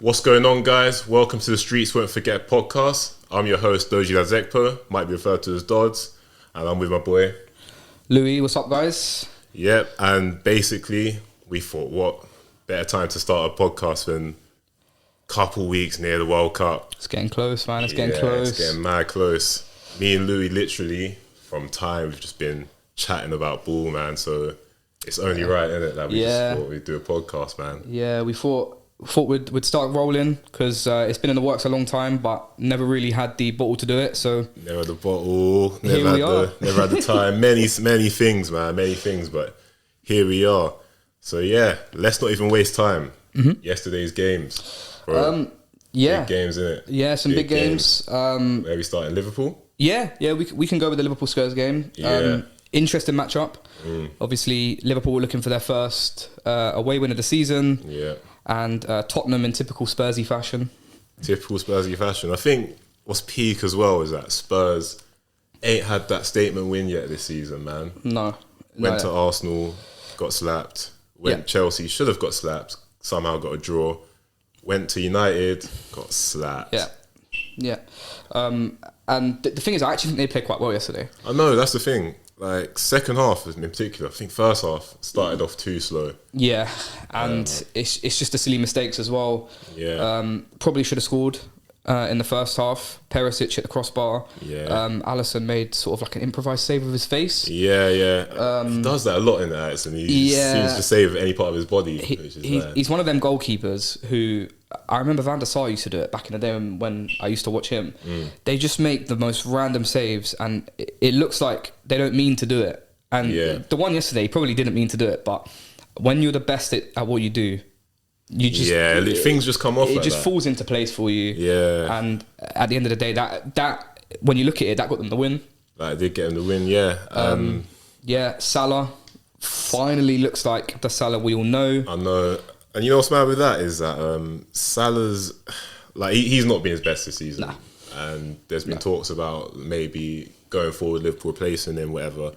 What's going on, guys? Welcome to the Streets Won't Forget podcast. I'm your host, Dodzi Ladzekpo, might be referred to as Dodz, and I'm with my boy Louis. What's up, guys? Yep, and basically, we thought, what better time to start a podcast than a couple weeks near the World Cup. It's getting close, man. It's getting close. It's getting mad close. Me and Louis, literally, from time, we've just been chatting about ball, man, so it's only right, isn't it, that we just thought we'd do a podcast, man. Yeah, we thought we'd start rolling because it's been in the works a long time, but never really had the bottle to do it. So never had the bottle, never had the time. Many things, man, many things. But here we are. So yeah, let's not even waste time. Yesterday's games, bro. Big games, innit? Yeah, some big games. Where we start in Liverpool. Yeah, we can go with the Liverpool Spurs game. Yeah. Interesting matchup. Obviously, Liverpool were looking for their first away win of the season. Yeah. And Tottenham in typical Spursy fashion. I think what's peak as well is that Spurs ain't had that statement win yet this season, man. No. Went to Arsenal, got slapped. Chelsea, should have got slapped, somehow got a draw. Went to United, got slapped. Yeah. And the thing is, I actually think they played quite well yesterday. I know, that's the thing. Like, second half in particular, I think first half started off too slow. Yeah, and it's just the silly mistakes as well. Yeah. Probably should have scored in the first half. Perisic hit the crossbar. Yeah. Alisson made sort of like an improvised save with his face. Yeah. He does that a lot in the Ajax, and he seems to save any part of his body. He's one of them goalkeepers who... I remember Van der Sar used to do it back in the day when I used to watch him. They just make the most random saves, and it looks like they don't mean to do it. And the one yesterday, he probably didn't mean to do it, but when you're the best at what you do, you just things just come off. It just falls into place for you. Yeah. And at the end of the day, that when you look at it, that got them the win. Like, did get them the win. Yeah. Salah finally looks like the Salah we all know. I know. And you know what's mad with that is that Salah's, like, he's not been his best this season. Nah. And there's been talks about maybe going forward, Liverpool replacing him, whatever.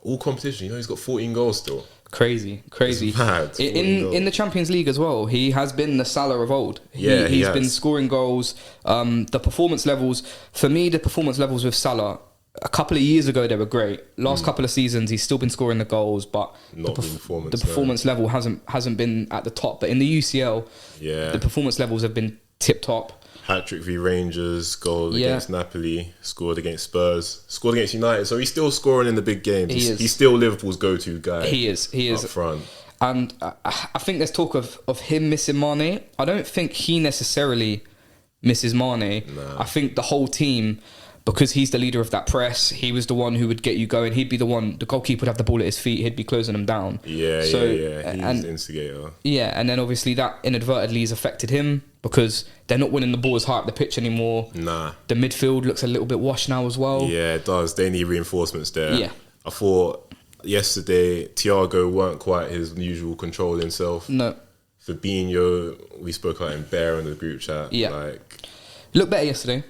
All competition, he's got 14 goals still. Crazy. It's mad. In the Champions League as well, he has been the Salah of old. He's been scoring goals. The performance levels, for me, with Salah, a couple of years ago they were great. Last couple of seasons he's still been scoring the goals, but the performance level hasn't been at the top. But in the UCL, the performance levels have been tip top. Hat-trick v Rangers, goal against Napoli, scored against Spurs, scored against United. So he's still scoring in the big games. He's still Liverpool's go-to guy. He is up front. And I think there's talk of him missing Mane. I don't think he necessarily misses Mane. Nah. I think the whole team, because he's the leader of that press, he was the one who would get you going. He'd be the one, the goalkeeper would have the ball at his feet, he'd be closing them down. He's the instigator. Yeah, and then obviously that inadvertently has affected him because they're not winning the ball as high up the pitch anymore. Nah. The midfield looks a little bit washed now as well. Yeah, it does. They need reinforcements there. Yeah. I thought yesterday Thiago weren't quite his usual controlling self. No. Fabinho, we spoke about him bare in the group chat. Yeah. Looked better yesterday.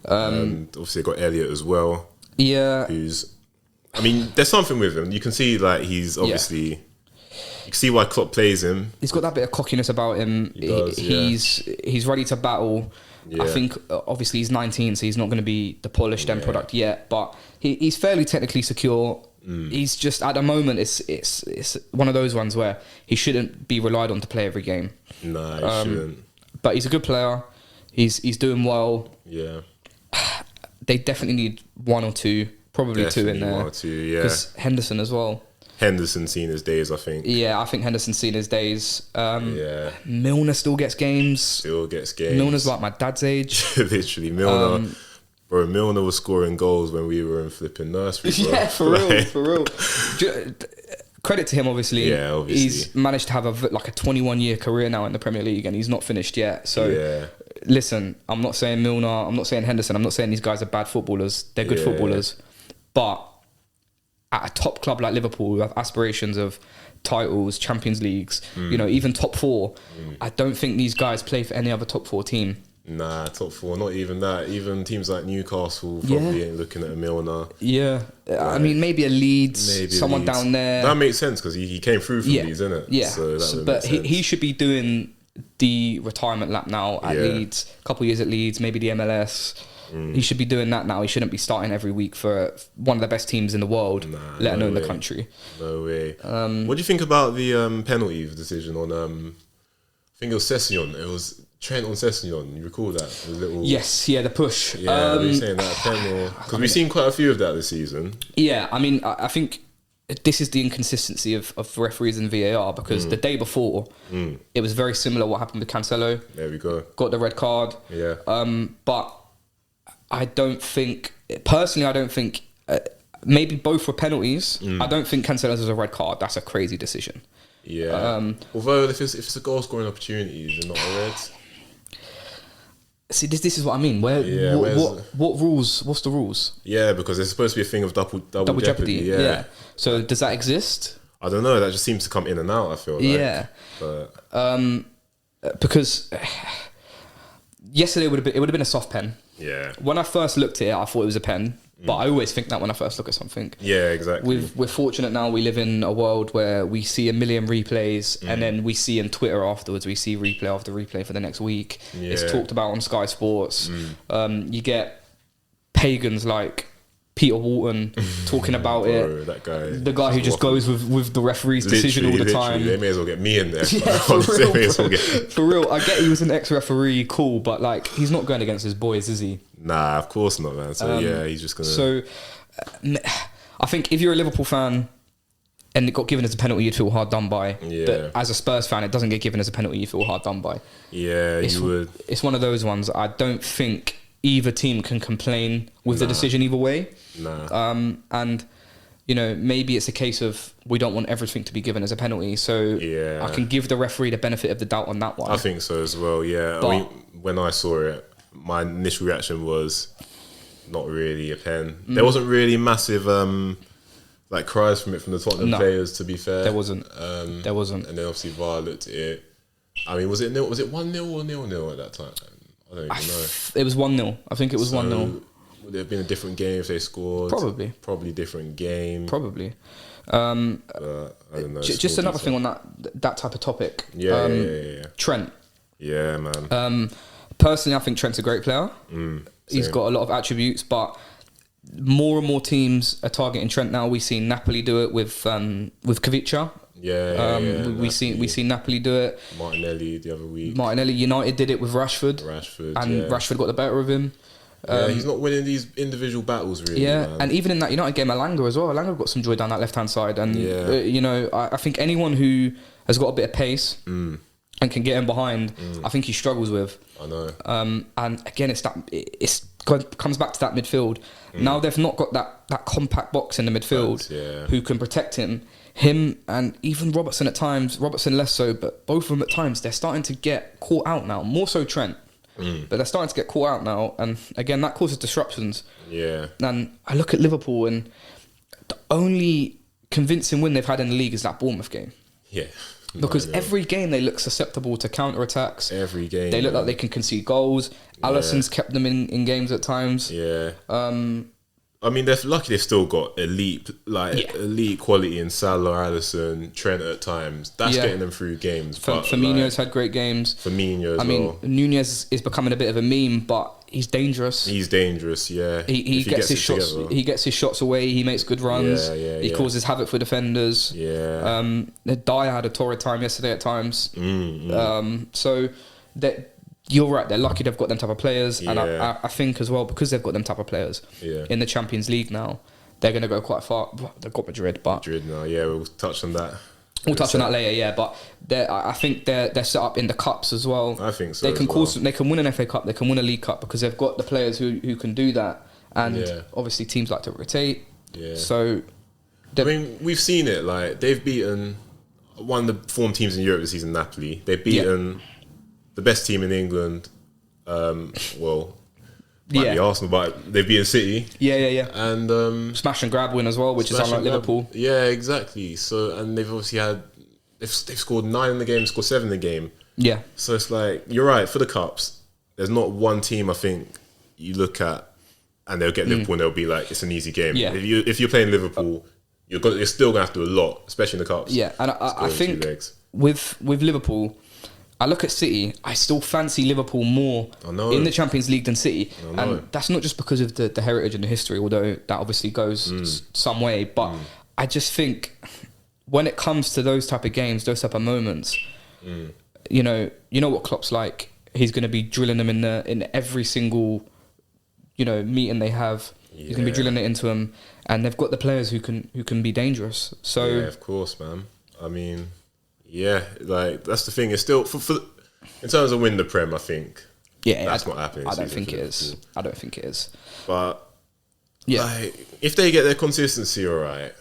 And obviously got Elliot as well. Yeah. There's something with him. You can see, like, he's obviously... You can see why Klopp plays him. He's got that bit of cockiness about him. He's ready to battle. Yeah. I think, obviously, he's 19, so he's not going to be the polished end product yet. But he's fairly technically secure. He's just, at the moment, it's one of those ones where he shouldn't be relied on to play every game. No, he shouldn't. But he's a good player. He's doing well. Yeah. They definitely need one or two, probably two in there. One or two, yeah. Because Henderson as well. Henderson's seen his days, I think. Yeah, I think Henderson's seen his days. Milner still gets games. Milner's like my dad's age. Literally, Milner. Milner was scoring goals when we were in flipping nursery. Bro. Yeah, for real. Credit to him, obviously. Yeah, obviously. He's managed to have a 21-year career now in the Premier League, and he's not finished yet. So, listen, I'm not saying Milner, I'm not saying Henderson, I'm not saying these guys are bad footballers. They're good footballers. But at a top club like Liverpool, who have aspirations of titles, Champions Leagues, even top four, I don't think these guys play for any other top four team. Nah, top four, not even that. Even teams like Newcastle probably ain't looking at a Milner. Yeah. Like, I mean, maybe a Leeds, down there. That makes sense because he came through from Leeds, innit? Yeah. So but he should be doing the retirement lap now at Leeds. A couple of years at Leeds, maybe the MLS. He should be doing that now. He shouldn't be starting every week for one of the best teams in the world, let alone the country. No way. What do you think about the penalty decision on? I think it was Sessegnon. It was Trent on Sessegnon. You recall that? The little the push. Yeah, they're saying that penalty because we've seen quite a few of that this season. Yeah, I mean, I think this is the inconsistency of referees and VAR because the day before it was very similar what happened with Cancelo. There we go. Got the red card. Yeah. But I don't think maybe both were penalties. I don't think Cancelo's was a red card. That's a crazy decision. Yeah. Although if it's a goal scoring opportunity, they're not a red. See, this is what I mean. What rules? What's the rules? Yeah, because there's supposed to be a thing of double jeopardy. Yeah. So does that exist? I don't know. That just seems to come in and out. I feel like. Yeah. But because yesterday it would have been a soft pen. Yeah. When I first looked at it, I thought it was a pen. But I always think that when I first look at something. Yeah, exactly. We're fortunate now. We live in a world where we see a million replays, and then we see in Twitter afterwards. We see replay after replay for the next week. Yeah. It's talked about on Sky Sports. You get pagans like Peter Walton talking about it. That guy, the guy who just goes with the referee's decision all the time. They may as well get me in there. Yeah, for real. I get he was an ex-referee, cool, but like he's not going against his boys, is he? Nah, of course not, man. So he's just gonna. So I think if you're a Liverpool fan and it got given as a penalty, you'd feel hard done by. Yeah. But as a Spurs fan, it doesn't get given as a penalty, you feel hard done by. Yeah, you would. It's one of those ones. I don't think either team can complain with the decision either way. Nah. And you know, maybe it's a case of we don't want everything to be given as a penalty. So I can give the referee the benefit of the doubt on that one. I think so as well. Yeah. But, I mean, when I saw it, my initial reaction was not really a pen. There wasn't really massive like cries from the Tottenham players. To be fair, there wasn't. There wasn't. And then obviously VAR looked at it. I mean, was it 1-0 or 0-0 at that time? I don't even know. It was 1-0. I think it was 1-0. Would it have been a different game if they scored? Probably different game. Probably. I don't know. Just another thing on that type of topic. Yeah. Trent. Yeah, man. Personally, I think Trent's a great player. He's got a lot of attributes, but more and more teams are targeting Trent now. We've seen Napoli do it with Kavica. We see Napoli do it. Martinelli the other week. United did it with Rashford. Rashford got the better of him. He's not winning these individual battles really. Yeah, man. and even in that United game, Alanga as well. Alanga got some joy down that left-hand side. And, you know, I think anyone who has got a bit of pace and can get in behind, I think he struggles with. I know. And again, comes back to that midfield. Now they've not got that compact box in the midfield who can protect him. Him and even Robertson at times. Robertson less so, but both of them at times, they're starting to get caught out now. More so Trent. But they're starting to get caught out now. And again, that causes disruptions. Yeah. And I look at Liverpool and the only convincing win they've had in the league is that Bournemouth game. Yeah. Because every game they look susceptible to counter-attacks. Every game. They look like they can concede goals. Alisson's kept them in games at times. Yeah. I mean, they're lucky they've still got elite quality in Salah, Alisson, Trent at times. That's getting them through games. Firmino's had great games. Firmino as well. I mean, Nunez is becoming a bit of a meme, but he's dangerous. Yeah. He gets his shots. He gets his shots away. He makes good runs. He causes havoc for defenders. Yeah. Dyer had a torrid time yesterday at times. So that. You're right, they're lucky they've got them type of players. And I think as well, because they've got them type of players in the Champions League now, they're going to go quite far. Well, they've got Madrid now, we'll touch on that. We'll touch on that later, but I think they're set up in the cups as well. I think so. They can win an FA Cup, they can win a League Cup, because they've got the players who can do that. And obviously teams like to rotate. Yeah. So, I mean, we've seen it. Like, they've beaten one of the form teams in Europe this season, Napoli. They've beaten... the best team in England, might be Arsenal, but they've beaten City. Yeah. And smash and grab win as well, which is unlike Liverpool. Yeah, exactly. So, and they've obviously they've scored 9 in the game, scored 7 in the game. Yeah. So it's like, you're right, for the cups, there's not one team I think you look at and they'll get Liverpool and they'll be like, it's an easy game. Yeah. If you're playing Liverpool, you're still going to have to do a lot, especially in the cups. Yeah, and I think with Liverpool, I look at City, I still fancy Liverpool more in the Champions League than City. And that's not just because of the heritage and the history, although that obviously goes some way. But I just think when it comes to those type of games, those type of moments, you know what Klopp's like. He's going to be drilling them in every single, meeting they have. He's going to be drilling it into them. And they've got the players who can be dangerous. So yeah, of course, man. I mean... Yeah, like that's the thing. It's still for in terms of win the Prem. I think that's not happening. I don't think it is. But like, if they get their consistency all right,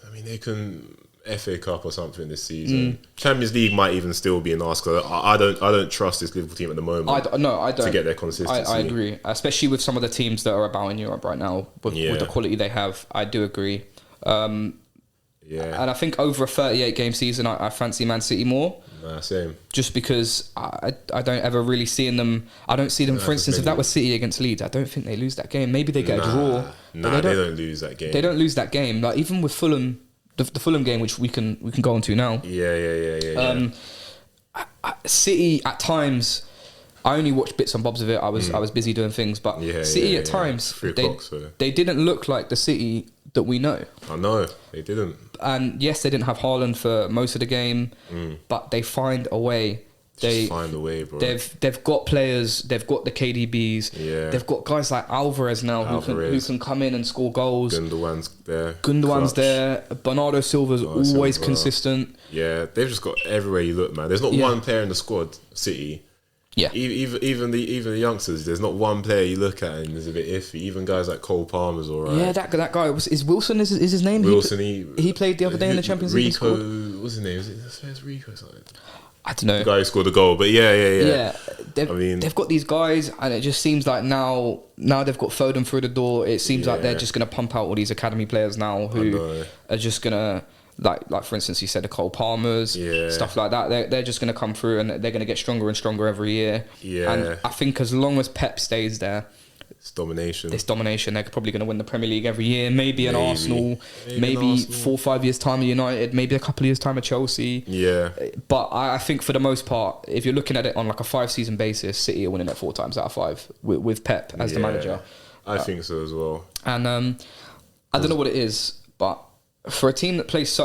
I mean, they can FA Cup or something this season. Champions League might even still be an ask. I don't trust this Liverpool team at the moment. I don't to get their consistency. I agree, especially with some of the teams that are about in Europe right now with the quality they have. I do agree. And I think over a 38 game season, I fancy Man City more. Same. Just because I don't ever really see them. I don't see them. For instance, if that was City against Leeds, I don't think they lose that game. Maybe they get a draw. They don't lose that game. They don't lose that game. Like even with Fulham, the Fulham game, which we can go on to now. Yeah. City at times. I only watched bits and bobs of it. I was busy doing things, but City at times they didn't look like the City that we know. I know they didn't. And yes, they didn't have Haaland for most of the game, but they find a way. They find a way, bro. They've got players. They've got the KDBs. Yeah. They've got guys like Alvarez now who can come in and score goals. Gundogan's there. Bernardo Silva's always consistent. Yeah, they've just got everywhere you look, man. There's not one player in the squad, City. Yeah, even the youngsters. There's not one player you look at and is a bit iffy. Even guys like Cole Palmer's all right. Yeah, that guy is Wilson. Is his name? Wilson. He played the other day in the Champions League. Rico, what's his name? Is it Rico something? I don't know. The guy who scored the goal, but yeah. They've got these guys, and it just seems like now they've got Foden through the door. It seems like they're just going to pump out all these academy players now who are just going to. Like for instance, you said the Cole Palmers, stuff like that. They're just going to come through and they're going to get stronger and stronger every year. Yeah. And I think as long as Pep stays there, it's domination. They're probably going to win the Premier League every year. Maybe Arsenal, maybe 4 or 5 years time of United, maybe a couple of years time of Chelsea. Yeah. But I think for the most part, if you're looking at it on like a 5-season basis, City are winning it 4 times out of 5 with Pep as the manager. I think so as well. And I don't know what it is, but for a team that plays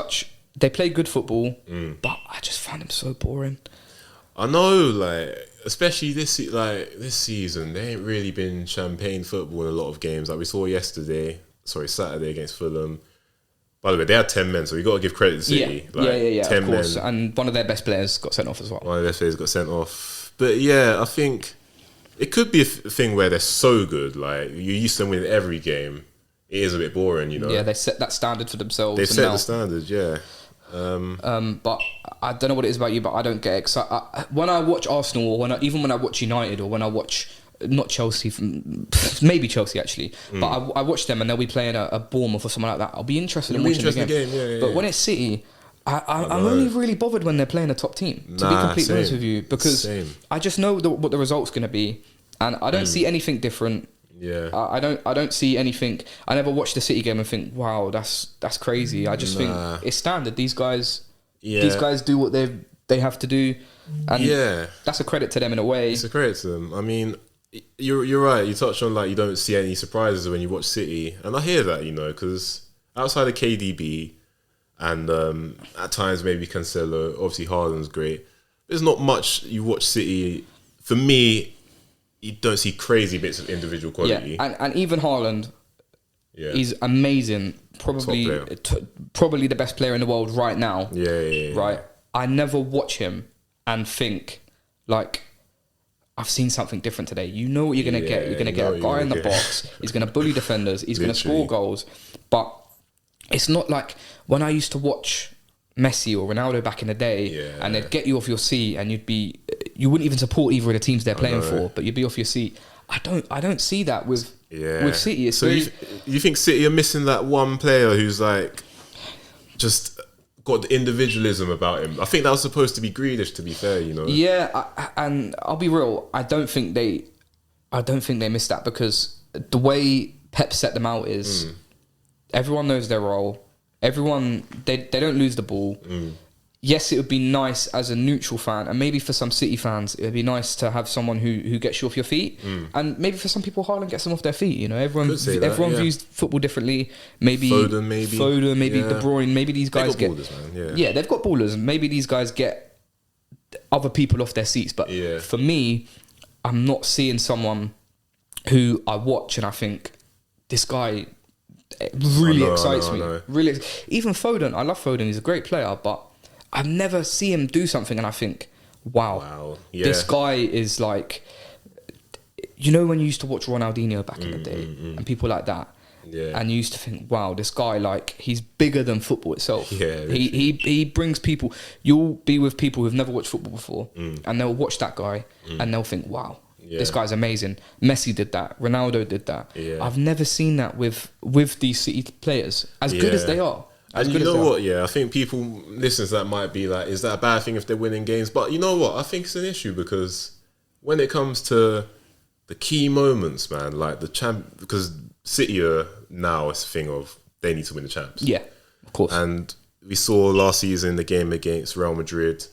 they play good football, but I just find them so boring. I know, like especially this season, they ain't really been champagne football in a lot of games. Like we saw Saturday against Fulham. By the way, they had 10 men, so you got to give credit to City. 10 of course. Men. And one of their best players got sent off as well. One of their players got sent off. But yeah, I think it could be a thing where they're so good. Like you're used to them winning every game. It is a bit boring, Yeah, they set that standard for themselves. They've set the standard, yeah. But I don't know what it is about you, but I don't get excited. When I watch Arsenal, or even when I watch United, or when I watch not Chelsea, maybe Chelsea actually, but I watch them and they'll be playing a Bournemouth or something like that. I'll be interested in watching the game. Yeah. But when it's City, I'm only really bothered when they're playing a top team. To be completely honest with you, because I just know what the result's going to be, and I don't see anything different. Yeah, I don't see anything. I never watch the City game and think, wow, that's crazy. I just think it's standard. These guys do what they have to do, and that's a credit to them in a way. It's a credit to them. I mean, you're right. You touched on like you don't see any surprises when you watch City, and I hear that, because outside of KDB and at times maybe Cancelo, obviously Haaland's great. There's not much you watch City. For me, you don't see crazy bits of individual quality. Yeah, and even Haaland, he's amazing. Probably the best player in the world right now. Yeah. Right? I never watch him and think, like, I've seen something different today. You know what you're going to get. You're going to get a guy in the box. He's going to bully defenders. He's going to score goals. But it's not like when I used to watch Messi or Ronaldo back in the day, and they'd get you off your seat, and you wouldn't even support either of the teams they're playing for, but you'd be off your seat. I don't see that with City. So you think City are missing that one player who's like just got the individualism about him? I think that was supposed to be Grealish, to be fair. Yeah, and I'll be real. I don't think they missed that, because the way Pep set them out is everyone knows their role. Everyone, they don't lose the ball. yes, it would be nice as a neutral fan, and maybe for some City fans, it would be nice to have someone who gets you off your feet. And maybe for some people, Haaland gets them off their feet. You know, everyone views football differently. Maybe Foden, maybe De Bruyne, maybe these guys get ballers, man. Yeah, they've got ballers, and maybe these guys get other people off their seats. But for me, I'm not seeing someone who I watch and I think this guy really excites me. Really, even Foden. I love Foden. He's a great player, but I never see him do something and I think, wow. This guy is like, you know, when you used to watch Ronaldinho back in the day and people like that, and you used to think, wow, this guy, like, he's bigger than football itself. He brings people. You'll be with people who've never watched football before, and they'll watch that guy and they'll think, wow. This guy's amazing. Messi did that. Ronaldo did that. I've never seen that with these City players, as good as they are. And you know what? I think people listeners that might be like, is that a bad thing if they're winning games? But you know what? I think it's an issue because when it comes to the key moments, man, like because City are now it's a thing of they need to win the champs. Yeah, of course. And we saw last season the game against Real Madrid,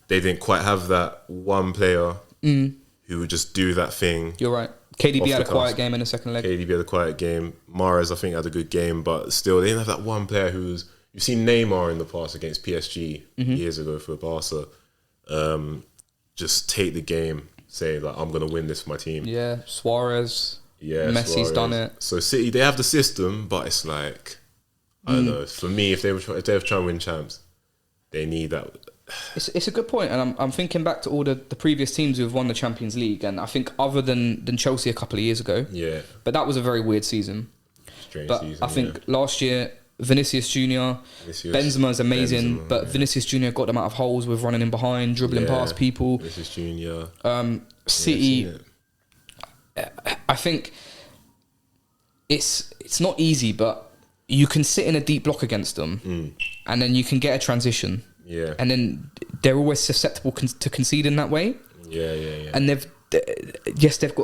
they didn't quite have that one player who would just do that thing. You're right. KDB had a quiet game in the second leg. KDB had a quiet game. Mahrez, I think, had a good game, but still, they didn't have that one player who's... You've seen Neymar in the past against PSG years ago for Barca. Just take the game, say, like, I'm going to win this for my team. Yeah, Suarez. Yeah, Messi's done it. So City, they have the system, but it's like... I don't know. For me, if they were trying to win champs, they need that... It's a good point, and I'm thinking back to all the previous teams who have won the Champions League, and I think other than Chelsea a couple of years ago, but that was a very weird season. Strange season. I think last year Vinicius Junior, Benzema's amazing, but Vinicius Junior got them out of holes with running in behind, dribbling past people. Vinicius Junior. City, I think it's not easy, but you can sit in a deep block against them, and then you can get a transition. Yeah, and then they're always susceptible to concede in that way. Yeah. And they've got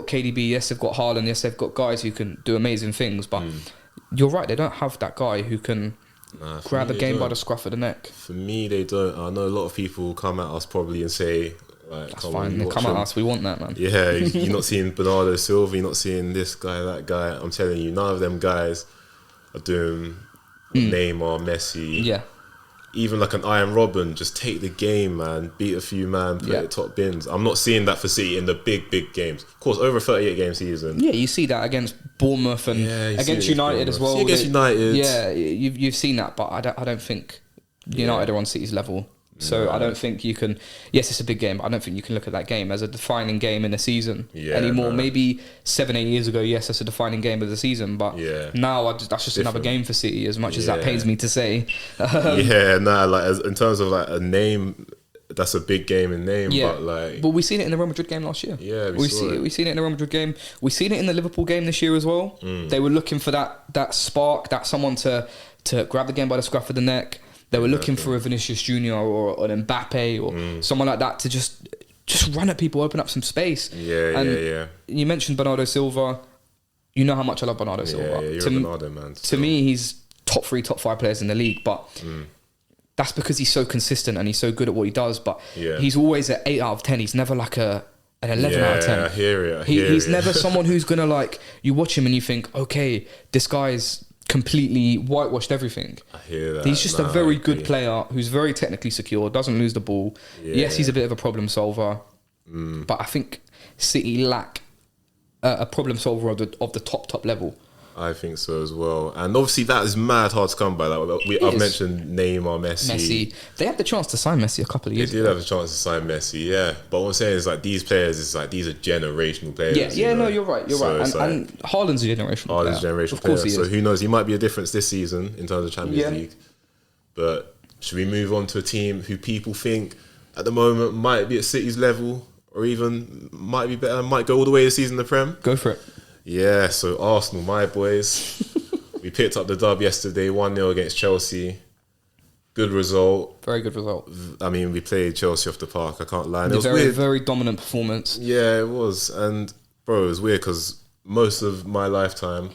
KDB, yes, they've got Haaland, yes, they've got guys who can do amazing things. But you're right, they don't have that guy who can grab a game by the scruff of the neck. For me, they don't. I know a lot of people come at us probably and say, like, "That's fine, they come at us. We want that, man." Yeah, you're not seeing Bernardo Silva, you're not seeing this guy, that guy. I'm telling you, none of them guys are doing Neymar, Messi. Yeah. Even like an Iron Robin, just take the game, man. Beat a few man, play the top bins. I'm not seeing that for City in the big games. Of course, over a 38-game season. Yeah, you see that against Bournemouth and against United as well. See against United. Yeah, you've seen that, but I don't think United are on City's level. So I don't think you can... Yes, it's a big game, but I don't think you can look at that game as a defining game in the season anymore. Maybe 7-8 years ago, yes, that's a defining game of the season, but now that's just another game for City, as much as that pains me to say. In terms of like a name, that's a big game in name, but like... But we seen it in the Real Madrid game last year. Yeah, we seen it in the Real Madrid game. We seen it in the Liverpool game this year as well. They were looking for that spark, that someone to grab the game by the scruff of the neck. They were looking for a Vinicius Junior or an Mbappe or someone like that to just run at people, open up some space. Yeah. You mentioned Bernardo Silva. You know how much I love Bernardo Silva. Yeah, you're a Bernardo man. To me, he's top 3, top 5 players in the league, but that's because he's so consistent and he's so good at what he does. But he's always an 8 out of 10. He's never like an 11 out of 10. I hear it. He's never someone who's gonna like, you watch him and you think, okay, this guy's completely whitewashed everything. I hear that. He's just a very good player who's very technically secure, doesn't lose the ball. Yes, he's a bit of a problem solver, but I think City lack a problem solver of the top level. I think so as well. And obviously that is mad hard to come by. I've mentioned Neymar, Messi. They had the chance to sign Messi a couple of years ago. They did have a chance to sign Messi, yeah. But what I'm saying is like these players, it's like these are generational players. Yeah, no, you're right. And Haaland's a generational player. Of course he is. So who knows, he might be a difference this season in terms of Champions League. But should we move on to a team who people think at the moment might be at City's level or even might be better, might go all the way this season in the Prem? Go for it. Yeah, so Arsenal, my boys, we picked up the dub yesterday, 1-0 against Chelsea. Good result. Very good result. I mean, we played Chelsea off the park, I can't lie. It was very, very dominant performance. Yeah, it was. And, bro, it was weird because most of my lifetime,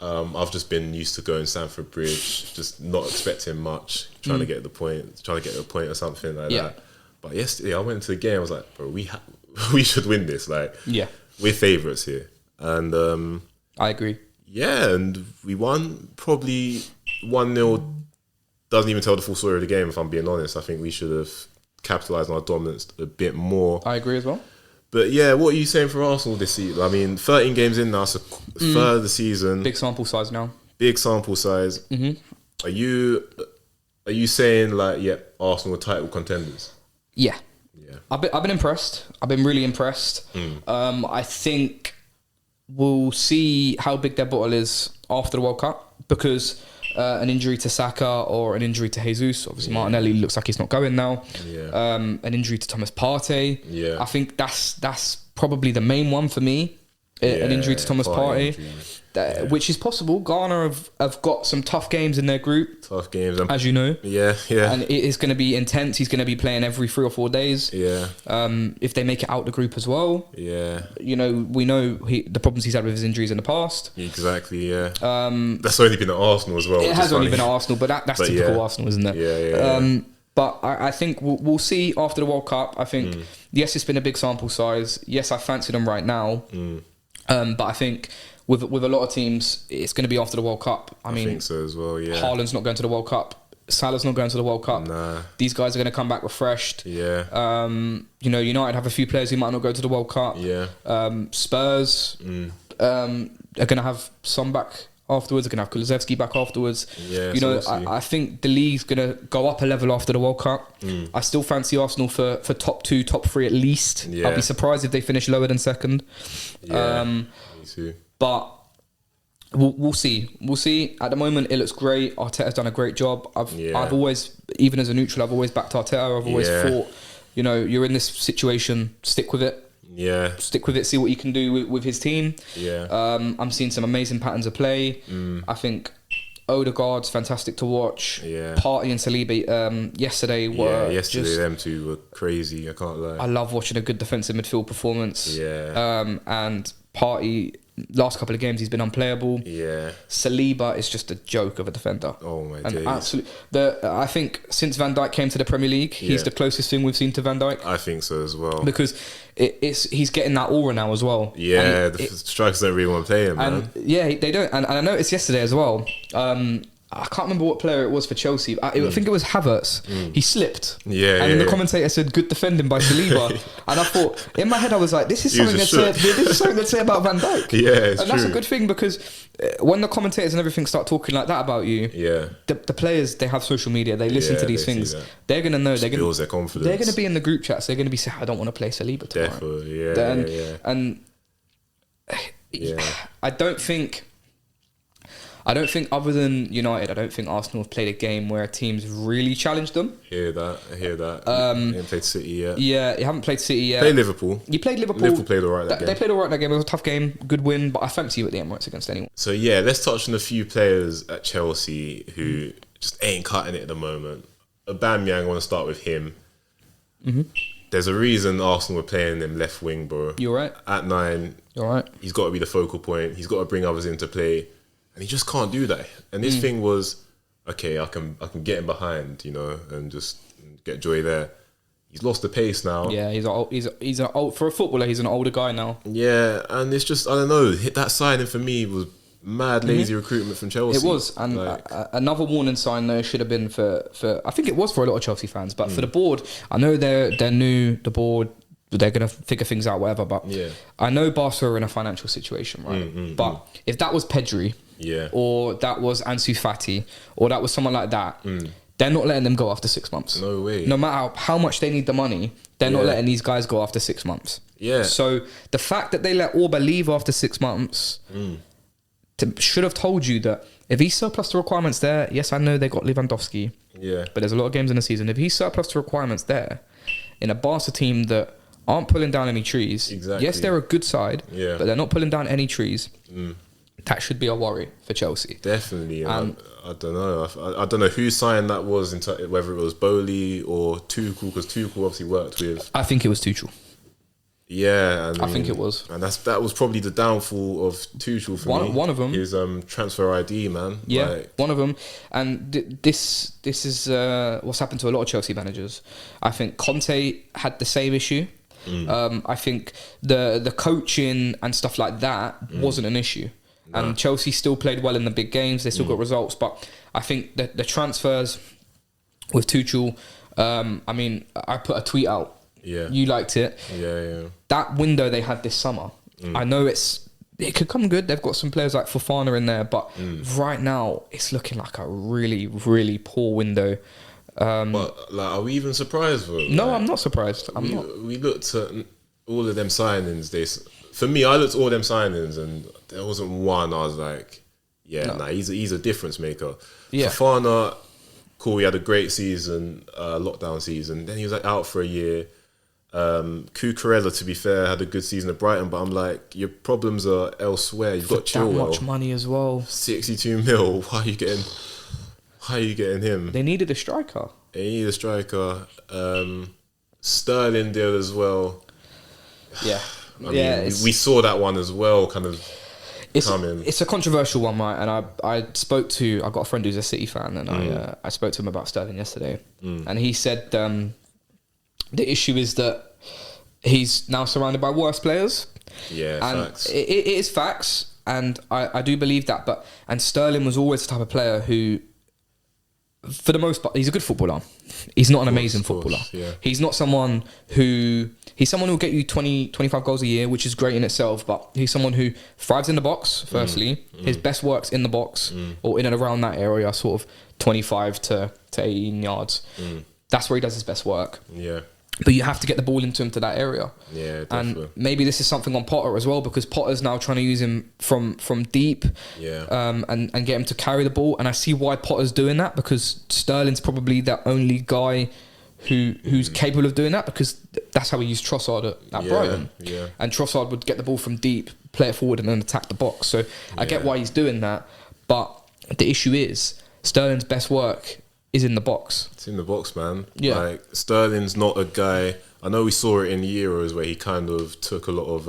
I've just been used to going Stamford Bridge, just not expecting much, trying to get the point or something like that. But yesterday I went into the game, I was like, bro, we should win this. Like, we're favourites here. And I agree. Yeah, and we won probably 1-0. Doesn't even tell the full story of the game, if I'm being honest. I think we should have capitalised on our dominance a bit more. I agree as well. But yeah, what are you saying for Arsenal this season? I mean, 13 games in now, so third of the season. Big sample size now. Big sample size. Are you saying like, Arsenal are title contenders? Yeah. I've been impressed. I've been really impressed. I think we'll see how big their bottle is after the World Cup, because an injury to Saka or an injury to Jesus, obviously Martinelli looks like he's not going now. An injury to Thomas Partey. I think that's probably the main one for me. An injury to Thomas Partey, which is possible. Ghana have got some tough games in their group. Tough games, as you know. And it is going to be intense. He's going to be playing every 3 or 4 days. If they make it out the group as well. You know, we know the problems he's had with his injuries in the past. Exactly. That's only been at Arsenal as well. It has only been at Arsenal, but that's typical Arsenal, isn't it? But I think we'll see after the World Cup. I think yes, it's been a big sample size. Yes, I fancy them right now. But I think with a lot of teams, it's going to be after the World Cup. I mean, think so as well. Haaland's not going to the World Cup. Salah's not going to the World Cup. These guys are going to come back refreshed. You know, United have a few players who might not go to the World Cup. Spurs are going to have some back afterwards. They're going to have Kulusevski back afterwards. You know, I think the league's going to go up a level after the World Cup. I still fancy Arsenal for top 2, top 3 at least. I'd be surprised if they finish lower than second. Me too. But we'll see. We'll see. At the moment, it looks great. Arteta's done a great job. I've always, even as a neutral, I've always backed Arteta. I've always thought, you know, you're in this situation, stick with it. Stick with it, see what you can do with his team. I'm seeing some amazing patterns of play. I think Odegaard's fantastic to watch. Partey and Saliba yesterday were yesterday them two were crazy, I can't lie. I love watching a good defensive midfield performance. And Partey, last couple of games he's been unplayable. Saliba is just a joke of a defender. Oh my days. Absolutely. I think since Van Dijk came to the Premier League, he's the closest thing we've seen to Van Dijk. I think so as well. Because he's getting that aura now as well. The strikers don't really want to play him, man. They don't. And I noticed yesterday as well. I can't remember what player it was for Chelsea. I think it was Havertz. He slipped. And the commentator said, "Good defending by Saliba." And I thought, in my head, I was like, "This is something to say about Van Dijk." It's and that's a good thing, because when the commentators and everything start talking like that about you, the players, they have social media. They listen to these things. They're gonna know. They're gonna their confidence. They're gonna be in the group chats. They're gonna be saying, "I don't want to play Saliba tomorrow." Definitely. I don't think other than United, I don't think Arsenal have played a game where a team's really challenged them. I hear that. You haven't played City yet. You haven't played City yet. Played Liverpool. You played Liverpool. Liverpool played alright that game. They played alright that game. It was a tough game. Good win, but I fancy you at the Emirates against anyone. So let's touch on a few players at Chelsea who just ain't cutting it at the moment. Aubameyang, I want to start with him. There's a reason Arsenal were playing him left wing, bro. You're right. At 9. You're right. He's got to be the focal point. He's got to bring others into play. And he just can't do that. And his thing was, okay, I can get him behind, you know, and just get joy there. He's lost the pace now. He's an old, for a footballer. He's an older guy now. And it's just, I don't know. That signing for me was mad lazy recruitment from Chelsea. It was, and another warning sign though should have been for I think it was for a lot of Chelsea fans, but for the board, I know they're new. The board, they're gonna figure things out, whatever. But I know Barca are in a financial situation, right? But if that was Pedri. Or that was Ansu Fati, or that was someone like that. They're not letting them go after 6 months. No way. No matter how much they need the money, they're not letting these guys go after 6 months. So the fact that they let Orba leave after 6 months should have told you that if he's surplus to requirements there, yes, I know they got Lewandowski. But there's a lot of games in the season. If he's surplus to requirements there, in a Barca team that aren't pulling down any trees, yes, they're a good side, but they're not pulling down any trees. That should be a worry for Chelsea. Definitely. I don't know. I don't know whose sign that was, whether it was Bowley or Tuchel, because Tuchel obviously worked with... I think it was Tuchel. Yeah, I think it was, and that was probably the downfall of Tuchel for me. One of them, his transfer ID, man. Yeah, like, one of them, and this is what's happened to a lot of Chelsea managers. I think Conte had the same issue. I think the coaching and stuff like that wasn't an issue, and Chelsea still played well in the big games. They still got results, but I think that the transfers with Tuchel. I mean, I put a tweet out. Yeah, you liked it. Yeah. That window they had this summer, I know it could come good. They've got some players like Fofana in there, but right now it's looking like a really, really poor window. But like, are we even surprised? Bro? No, like, I'm not surprised. We looked at all of them signings. For me, I looked at all them signings, and there wasn't one I was like, he's a difference maker. Yeah. Fofana, cool. He had a great season, lockdown season. Then he was like out for a year. Cucurella, to be fair, had a good season at Brighton, but I'm like, your problems are elsewhere. You've got Chilwell. That much money as well. 62 mil. Why are you getting him? They needed a striker. Sterling deal as well. Yeah. I mean, we saw that one as well, kind of coming. It's a controversial one, right? And I got a friend who's a City fan, and I spoke to him about Sterling yesterday, and he said the issue is that he's now surrounded by worse players. Yeah, and facts. It is facts, and I do believe that. And Sterling was always the type of player who, for the most part, he's a good footballer. He's not an amazing footballer. Yeah. He's not someone who... He's someone who will get you 20, 25 goals a year, which is great in itself, but he's someone who thrives in the box, firstly. His best work's in the box, or in and around that area, sort of 25 to 18 yards. That's where he does his best work. Yeah. But you have to get the ball into him to that area. Yeah, definitely. And maybe this is something on Potter as well, because Potter's now trying to use him from deep, and get him to carry the ball. And I see why Potter's doing that, because Sterling's probably the only guy who's capable of doing that, because that's how he used Trossard at Brighton. Yeah. And Trossard would get the ball from deep, play it forward, and then attack the box. So I get why he's doing that. But the issue is Sterling's best work is in the box. It's in the box, man. Yeah. Like, Sterling's not a guy... I know we saw it in Euros where he kind of took a lot of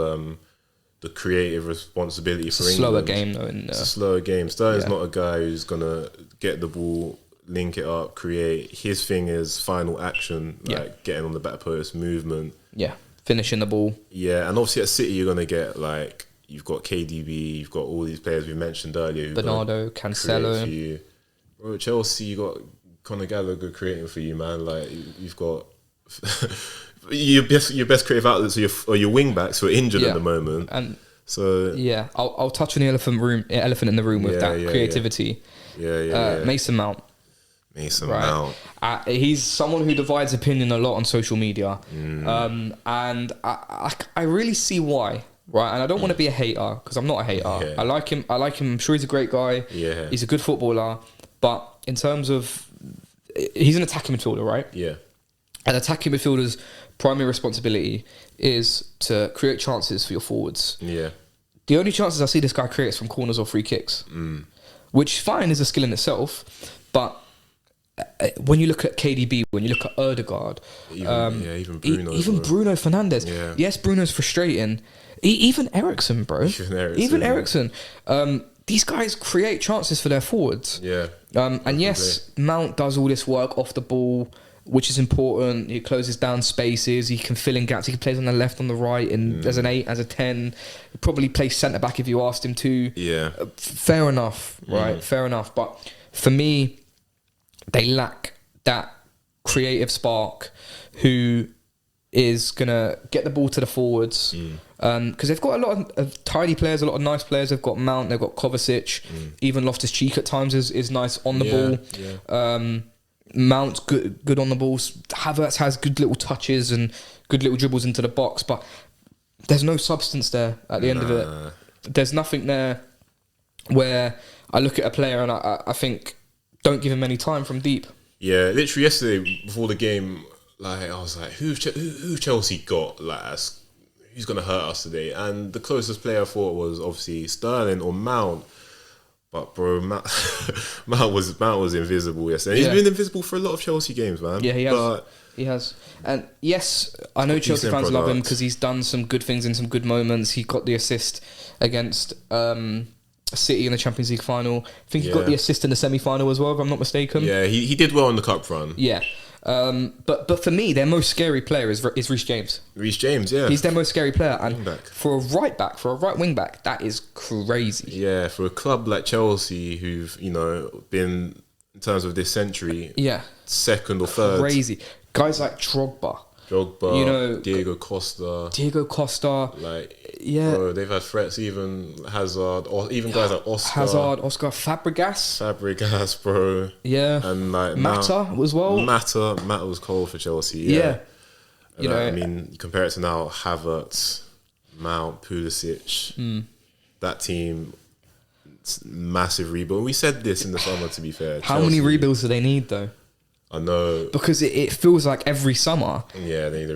the creative responsibility for England. Slower game, though. It's a slower game. Sterling's not a guy who's going to get the ball, link it up, create. His thing is final action, like getting on the back post, movement. Yeah. Finishing the ball. Yeah, and obviously at City you're going to get, like, you've got KDB, you've got all these players we mentioned earlier. Bernardo, Cancelo. Bro, Chelsea, you got Conor Gallagher creating for you, man. Like, you've got your best creative outlets are your wing backs who are injured at the moment. And so I'll touch on the elephant in the room with that creativity. Mason Mount. He's someone who divides opinion a lot on social media, and I really see why. Right, and I don't want to be a hater, because I'm not a hater. Yeah. I like him. I'm sure he's a great guy. Yeah, he's a good footballer. But in terms of, he's an attacking midfielder, right? Yeah. An attacking midfielder's primary responsibility is to create chances for your forwards. Yeah. The only chances I see this guy creates from corners or free kicks, which fine is a skill in itself, but when you look at KDB, when you look at Ødegaard, even Bruno, Bruno Fernandes. Yes, Bruno's frustrating. Even Eriksen, bro. Even Eriksen. These guys create chances for their forwards. Yeah. And yes, Mount does all this work off the ball, which is important. He closes down spaces. He can fill in gaps. He can play on the left, on the right, and as an 8, as a 10. He'd probably play centre back if you asked him to. Yeah. Fair enough, right? Fair enough. But for me, they lack that creative spark who is going to get the ball to the forwards. Because they've got a lot of tidy players, a lot of nice players. They've got Mount, they've got Kovacic. Even Loftus-Cheek at times is nice on the ball. Yeah. Mount's good on the balls. Havertz has good little touches and good little dribbles into the box, but there's no substance there at the end of it. There's nothing there where I look at a player and I think, don't give him any time from deep. Yeah, literally yesterday before the game, like, I was like, who Chelsea got? Like, who's going to hurt us today? And the closest player I thought was obviously Sterling or Mount. But bro, Mount was invisible yesterday. He's been invisible for a lot of Chelsea games, man. Yeah, he has. He has. And yes, I know Chelsea fans love him because he's done some good things in some good moments. He got the assist against City in the Champions League final. I think he got the assist in the semi-final as well, if I'm not mistaken. Yeah, he did well in the cup run. Yeah. But for me, their most scary player is Reece James. Reece James, yeah. He's their most scary player. And for a right wing back, that is crazy. Yeah, for a club like Chelsea, who've, been, in terms of this century, second or third. Crazy. Guys like Drogba, Diego Costa. Bro, they've had threats, even Hazard, or even guys like Oscar Fabregas, bro. Yeah. And like Mata as well. Mata was cold for Chelsea. Yeah. And you compare it to now, Havertz, Mount, Pulisic. That team, massive rebuild. We said this in the summer, to be fair. How many rebuilds do they need, though? I know. Because it feels like every summer... Yeah, they need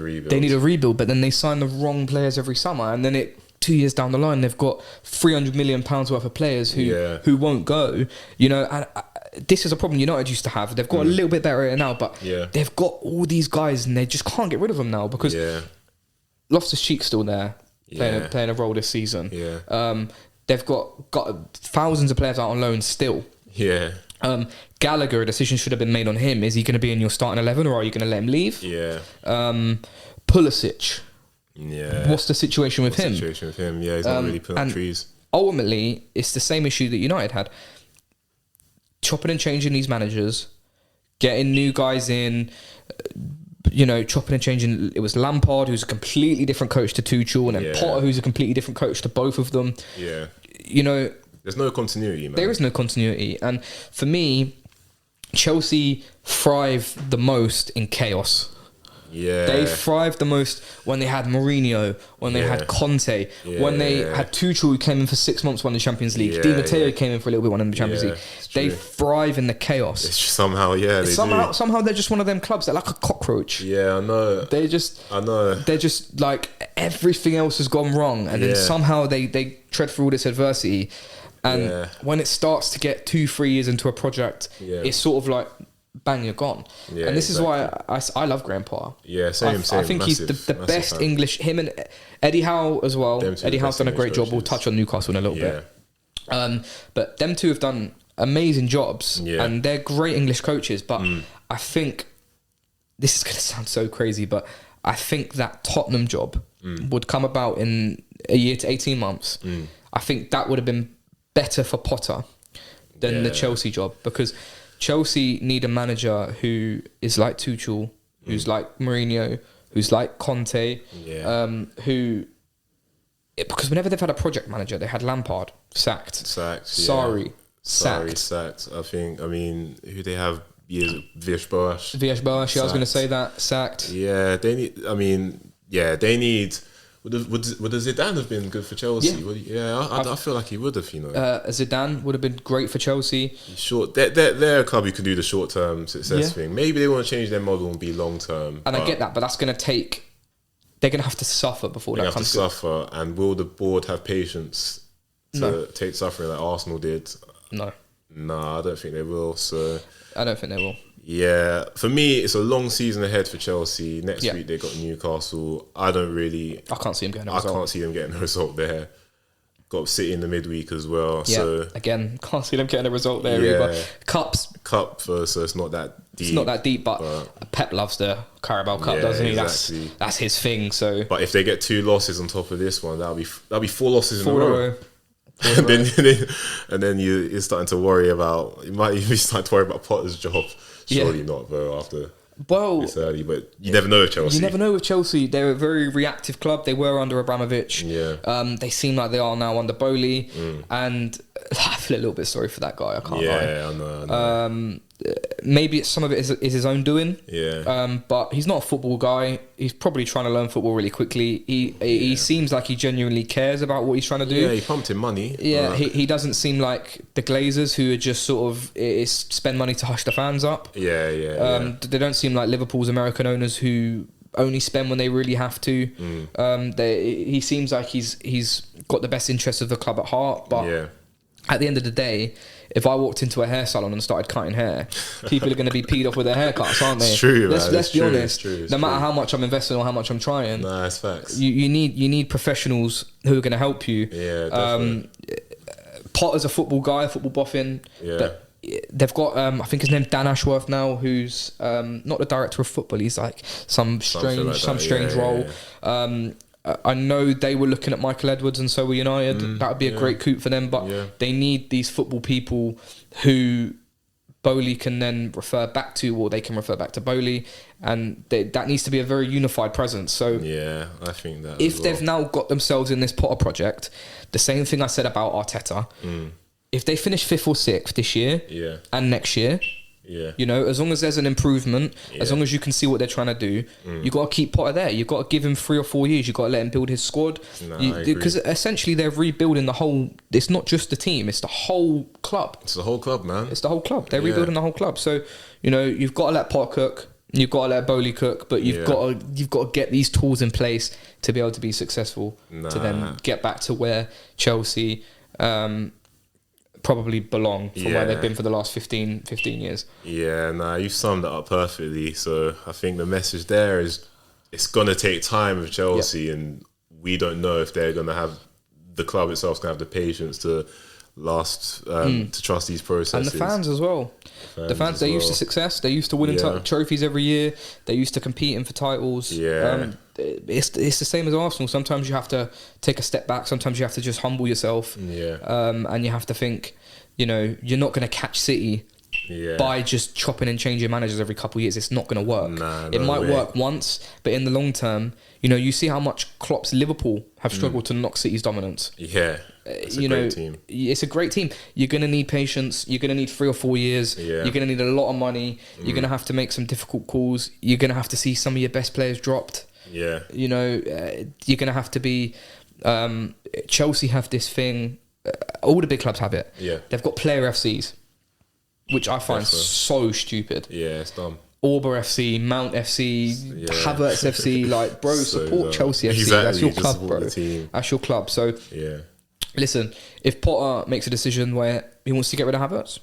a rebuild. But then they sign the wrong players every summer. And then 2 years down the line, they've got £300 million worth of players who won't go. And this is a problem United used to have. They've got a little bit better at it now, but they've got all these guys and they just can't get rid of them now because Loftus-Cheek's still there, playing a role this season. Yeah. They've got thousands of players out on loan still. Yeah. Gallagher, a decision should have been made on him. Is he going to be in your starting 11 or are you going to let him leave? Yeah. Pulisic. Yeah. What's the situation with him? Yeah, he's not really putting up trees. Ultimately, it's the same issue that United had. Chopping and changing these managers, getting new guys in, chopping and changing. It was Lampard, who's a completely different coach to Tuchel, and then Potter, who's a completely different coach to both of them. Yeah. There's no continuity, man. There is no continuity. And for me, Chelsea thrive the most in chaos. Yeah. They thrived the most when they had Mourinho, when they had Conte, when they had Tuchel, who came in for 6 months, won the Champions League. Di Matteo came in for a little bit, won in the Champions League. They thrive in the chaos. It's just somehow, somehow they're just one of them clubs. They're like a cockroach. Yeah, I know. They're just like everything else has gone wrong, and then somehow they tread through all this adversity. And when it starts to get 2-3 years into a project, it's sort of like, bang, you're gone. Yeah, and this is why I love Graham Potter. Yeah, same. I think he's the best fan. English. Him and Eddie Howe as well. Eddie Howe's done a great job. We'll touch on Newcastle in a little bit. But them two have done amazing jobs, and they're great English coaches. But I think this is going to sound so crazy, but I think that Tottenham job would come about in a year to 18 months. I think that would have been better for Potter than the Chelsea job, because Chelsea need a manager who is like Tuchel, who's like Mourinho, who's like Conte, because whenever they've had a project manager, they had Lampard sacked, Sarri sacked. I mean, who they have years? Vish Boas. I was going to say that, sacked. Yeah, they need. Would a Zidane have been good for Chelsea? I feel like he would have. Zidane would have been great for Chelsea. They're a club who can do the short term success thing. Maybe they want to change their model and be long term. And I get that, but that's going to take. They're going to have to suffer before that comes. Suffer, and will the board have patience to take suffering like Arsenal did? No, I don't think they will. So I don't think they will. Yeah, for me, it's a long season ahead for Chelsea. Next week they got Newcastle. I can't see them getting a result. I can't see them getting a result there. Got City in the midweek as well. Yeah, so again, can't see them getting a result there either. Cup, so it's not that deep. It's not that deep, but Pep loves the Carabao Cup, doesn't he? Exactly. That's his thing. So, but if they get 2 losses on top of this one, that'll be 4 losses in a row. And then you're starting to worry about. You might even start to worry about Potter's job. Surely not, though, after this early. But you never know with Chelsea. You never know with Chelsea. They're a very reactive club. They were under Abramovich. Yeah. They seem like they are now under Bowley. And I feel a little bit sorry for that guy. I can't lie. Yeah, I know. Maybe some of it is his own doing. Yeah. But he's not a football guy. He's probably trying to learn football really quickly. He seems like he genuinely cares about what he's trying to do. Yeah, he pumped in money. Yeah, he doesn't seem like the Glazers who are just sort of spend money to hush the fans up. Yeah. They don't seem like Liverpool's American owners who only spend when they really have to. He seems like he's got the best interests of the club at heart. But at the end of the day, if I walked into a hair salon and started cutting hair, people are going to be peed off with their haircuts, aren't they? It's true, man. Let's be honest. It's no matter how much I'm investing or how much I'm trying, nah, it's facts. You need professionals who are going to help you. Yeah, definitely. Potter's a football guy, football boffin. Yeah. They've got, I think his name's Dan Ashworth now, who's not the director of football. He's like some strange role. Yeah. I know they were looking at Michael Edwards, and so were United. That would be a great coup for them, but they need these football people who Bowley can then refer back to, or they can refer back to Bowley, and that needs to be a very unified presence. So yeah, I think that if they've now got themselves in this Potter project, the same thing I said about Arteta, if they finish 5th or 6th this year and next year, you know, as long as there's an improvement, as long as you can see what they're trying to do, you got to keep Potter there. You've got to give him 3 or 4 years. You've got to let him build his squad. Because essentially they're rebuilding the whole... It's not just the team, it's the whole club. It's the whole club, man. It's the whole club. They're rebuilding the whole club. So, you know, you've got to let Potter cook. You've got to let Bowley cook, but you've got to get these tools in place to be able to be successful, to then get back to where Chelsea... probably belong from where they've been for the last 15 years. Yeah, nah, you summed it up perfectly. So I think the message there is it's going to take time with Chelsea, and we don't know if they're going to have, the club itself's going to have the patience to last, to trust these processes. And the fans as well. The fans, they're used to success. They're used to winning trophies every year. They're used to competing for titles. It's the same as Arsenal. Sometimes you have to take a step back. Sometimes you have to just humble yourself. And you have to think, you know, you're not going to catch City by just chopping and changing managers every couple of years. It's not going to work. It might work once, but in the long term, you know, you see how much Klopp's Liverpool have struggled to knock City's dominance. It's a great team. It's a great team. You're going to need patience. You're going to need 3 or 4 years. You're going to need a lot of money. You're going to have to make some difficult calls. You're going to have to see some of your best players dropped. You know, you're going to have to be... Chelsea have this thing... all the big clubs have it. They've got player FCs, which I find so stupid. It's dumb. Auber FC, Mount FC, Havertz FC, like, bro, support Chelsea FC. That's your club, bro. That's your club. So, listen, if Potter makes a decision where he wants to get rid of Havertz,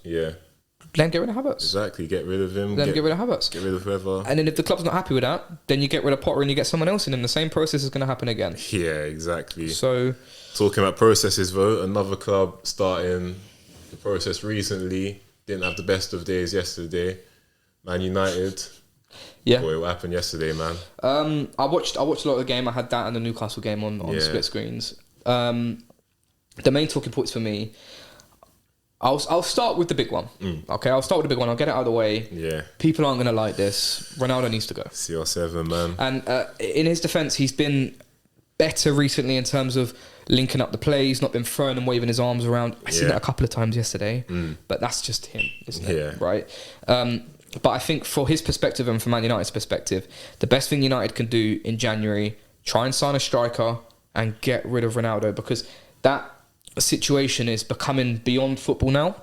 then get rid of Havertz. Exactly, get rid of him. Then get rid of Havertz. Get rid of whoever. And then if the club's not happy with that, then you get rid of Potter and you get someone else in, and the same process is going to happen again. Yeah, exactly. So, talking about processes, though, another club starting the process recently, didn't have the best of days yesterday. Man United. Boy, what happened yesterday, man? I watched a lot of the game. I had that and the Newcastle game on split screens. The main talking points for me, I'll start with the big one. Okay, I'll start with the big one. I'll get it out of the way. People aren't going to like this. Ronaldo needs to go. CR7, man. And in his defence, he's been better recently in terms of linking up the play. He's not been throwing and waving his arms around. I seen that a couple of times yesterday, but that's just him, isn't it? Right? But I think for his perspective and from Man United's perspective, the best thing United can do in January, try and sign a striker and get rid of Ronaldo, because that situation is becoming beyond football now.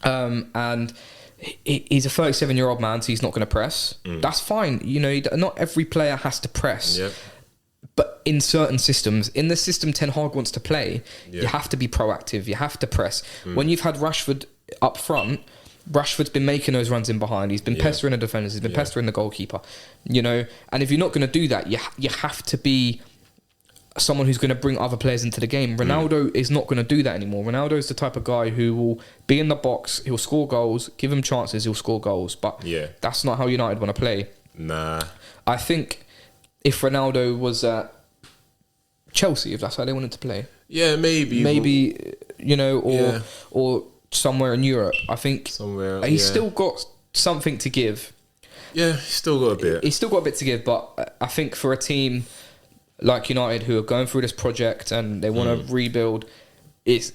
And he's a 37-year-old man, so he's not going to press. That's fine. You know, not every player has to press. But in certain systems, in the system Ten Hag wants to play, you have to be proactive. You have to press. When you've had Rashford up front, Rashford's been making those runs in behind. He's been pestering the defenders. He's been pestering the goalkeeper. You know, and if you're not going to do that, you have to be someone who's going to bring other players into the game. Ronaldo is not going to do that anymore. Ronaldo is the type of guy who will be in the box, he'll score goals, give him chances, he'll score goals. But that's not how United want to play. I think if Ronaldo was at Chelsea, if that's how they wanted to play, maybe you know, or somewhere in Europe, I think he's still got something to give. He's still got a bit. He's still got a bit to give, but I think for a team like United who are going through this project and they want to rebuild, it's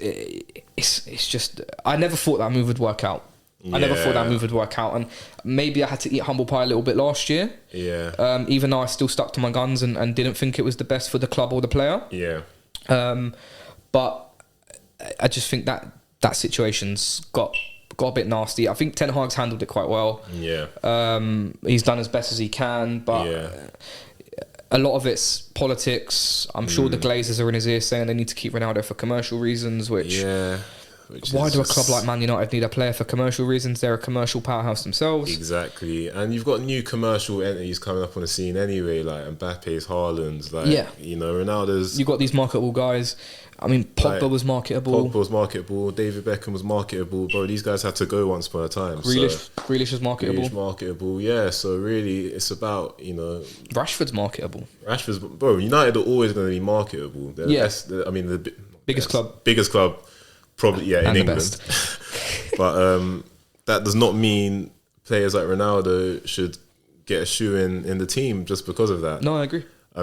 just, I never thought that move would work out. And maybe I had to eat humble pie a little bit last year. Even though I still stuck to my guns and didn't think it was the best for the club or the player. But I just think that situation's got a bit nasty. I think Ten Hag's handled it quite well. He's done as best as he can, but a lot of it's politics. I'm sure the Glazers are in his ear saying they need to keep Ronaldo for commercial reasons, which Why do a club like Man United need a player for commercial reasons? They're a commercial powerhouse themselves. Exactly. And you've got new commercial entities coming up on the scene anyway, like Mbappe's, Haaland's, like, you know, Ronaldo's. You've got these marketable guys. I mean, Pogba was marketable. David Beckham was marketable. Bro, these guys had to go once upon a time. Grealish was marketable. Yeah. So really, it's about, you know... Rashford's marketable. Bro, United are always going to be marketable. The biggest club, probably, in England. But that does not mean players like Ronaldo should get a shoe in the team just because of that. No, I agree. I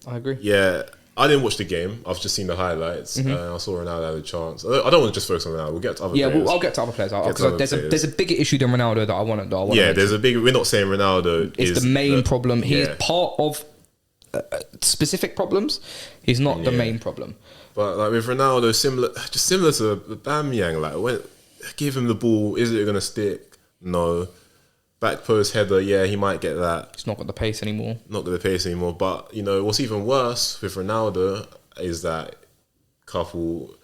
agree. Yeah. I didn't watch the game. I've just seen the highlights. I saw Ronaldo had a chance. I don't want to just focus on Ronaldo. We'll get to other players. Yeah, I'll get to other players. Because there's a bigger issue than Ronaldo that I want to mention. We're not saying Ronaldo is the main problem. He is part of specific problems. He's not the main problem. But like with Ronaldo, similar to Aubameyang, like give him the ball. Is it going to stick? No. Back post header, he might get that. He's not got the pace anymore. But, you know, what's even worse with Ronaldo is that couple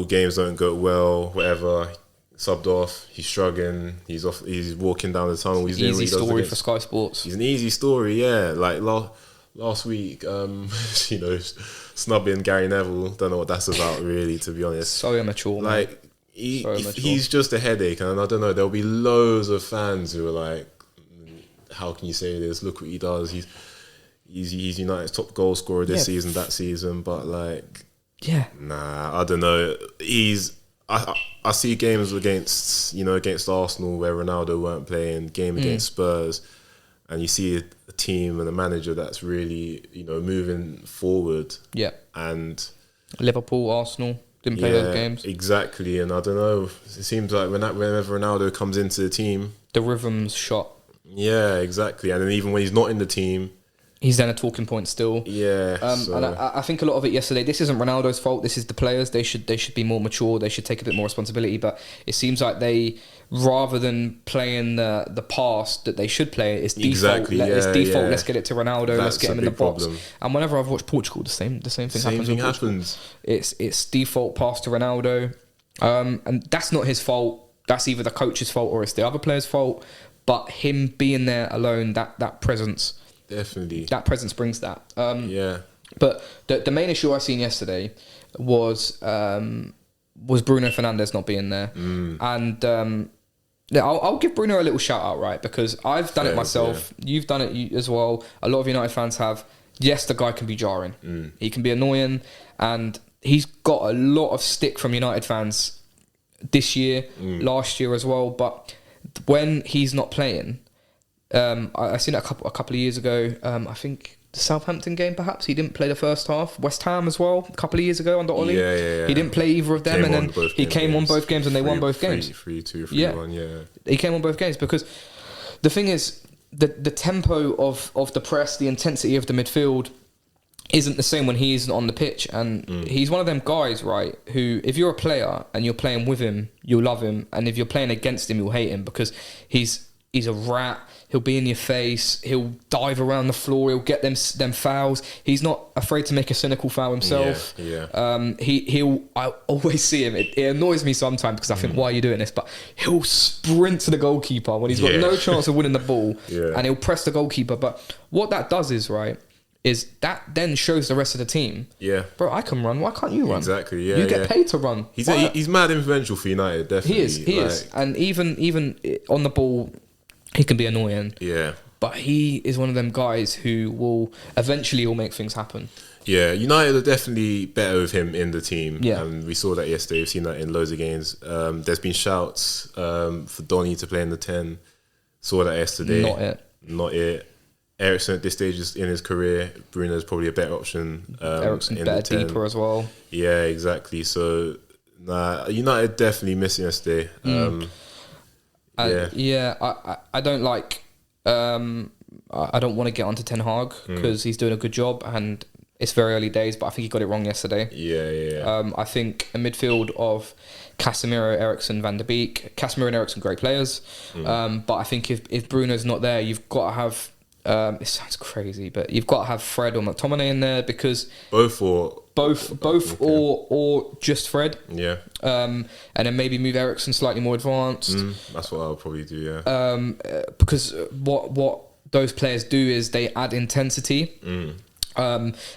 games don't go well, whatever. Subbed off, he's struggling, he's walking down the tunnel. He's easy story for Sky Sports. He's an easy story, yeah. Like last week, you know, snubbing Gary Neville. Don't know what that's about, really, to be honest. So immature, man. Like, he's just a headache, and I don't know. There'll be loads of fans who are like, "How can you say this? Look what he does. He's United's top goal scorer this season, that season." But like, I don't know. I see games against Arsenal where Ronaldo weren't playing. Game against Spurs, and you see a team and a manager that's really, you know, moving forward. Yeah, and Liverpool, Arsenal. Didn't play those games. Exactly, and I don't know. It seems like whenever Ronaldo comes into the team, the rhythm's shot. Yeah, exactly. And then even when he's not in the team, he's then a talking point still. Yeah. And I think a lot of it yesterday, this isn't Ronaldo's fault. This is the players. They should be more mature. They should take a bit more responsibility. But it seems like they, rather than playing the past that they should play, it's default. Exactly. Let's get it to Ronaldo. Let's get him in the box. Problem. And whenever I've watched Portugal, the same thing happens. It's default pass to Ronaldo, and that's not his fault. That's either the coach's fault or it's the other player's fault. But him being there alone, that presence. Definitely. That presence brings that. But the main issue I seen yesterday was Bruno Fernandes not being there. And I'll give Bruno a little shout out, right? Because I've done it myself. Yeah. You've done it as well. A lot of United fans have. Yes, the guy can be jarring. He can be annoying. And he's got a lot of stick from United fans this year, last year as well. But when he's not playing... I seen it a couple of years ago. I think the Southampton game, perhaps he didn't play the first half. West Ham as well, a couple of years ago under Ollie. He didn't play either of them, and then he came on both games and they won both games. 3-2, 3-1. Yeah, he came on both games because the thing is the tempo of the press, the intensity of the midfield isn't the same when he isn't on the pitch, and he's one of them guys, right, who if you're a player and you're playing with him, you'll love him, and if you're playing against him, you'll hate him because he's a rat. He'll be in your face. He'll dive around the floor. He'll get them fouls. He's not afraid to make a cynical foul himself. I always see him. It annoys me sometimes because I think, why are you doing this? But he'll sprint to the goalkeeper when he's got no chance of winning the ball, and he'll press the goalkeeper. But what that does is that then shows the rest of the team. Yeah, bro, I can run. Why can't you run? Exactly. Yeah, you get paid to run. He's mad influential for United. Definitely, he is. And even on the ball, he can be annoying. Yeah. But he is one of them guys who will eventually make things happen. Yeah, United are definitely better with him in the team. Yeah. And we saw that yesterday. We've seen that in loads of games. There's been shouts for Donny to play in the 10. Saw that yesterday. Not it. Eriksen at this stage in his career, Bruno's probably a better option. Eriksen's better, deeper as well. Yeah, exactly. So, United definitely missing yesterday. I don't like. I don't want to get onto Ten Hag because he's doing a good job and it's very early days. But I think he got it wrong yesterday. Yeah. I think a midfield of Casemiro, Eriksen, Van der Beek. Casemiro and Eriksen, great players. But I think if Bruno's not there, you've got to have. It sounds crazy, but you've got to have Fred or McTominay in there because both or both, or just Fred. Yeah. And then maybe move Eriksen slightly more advanced. That's what I'll probably do. Yeah. Because what those players do is they add intensity.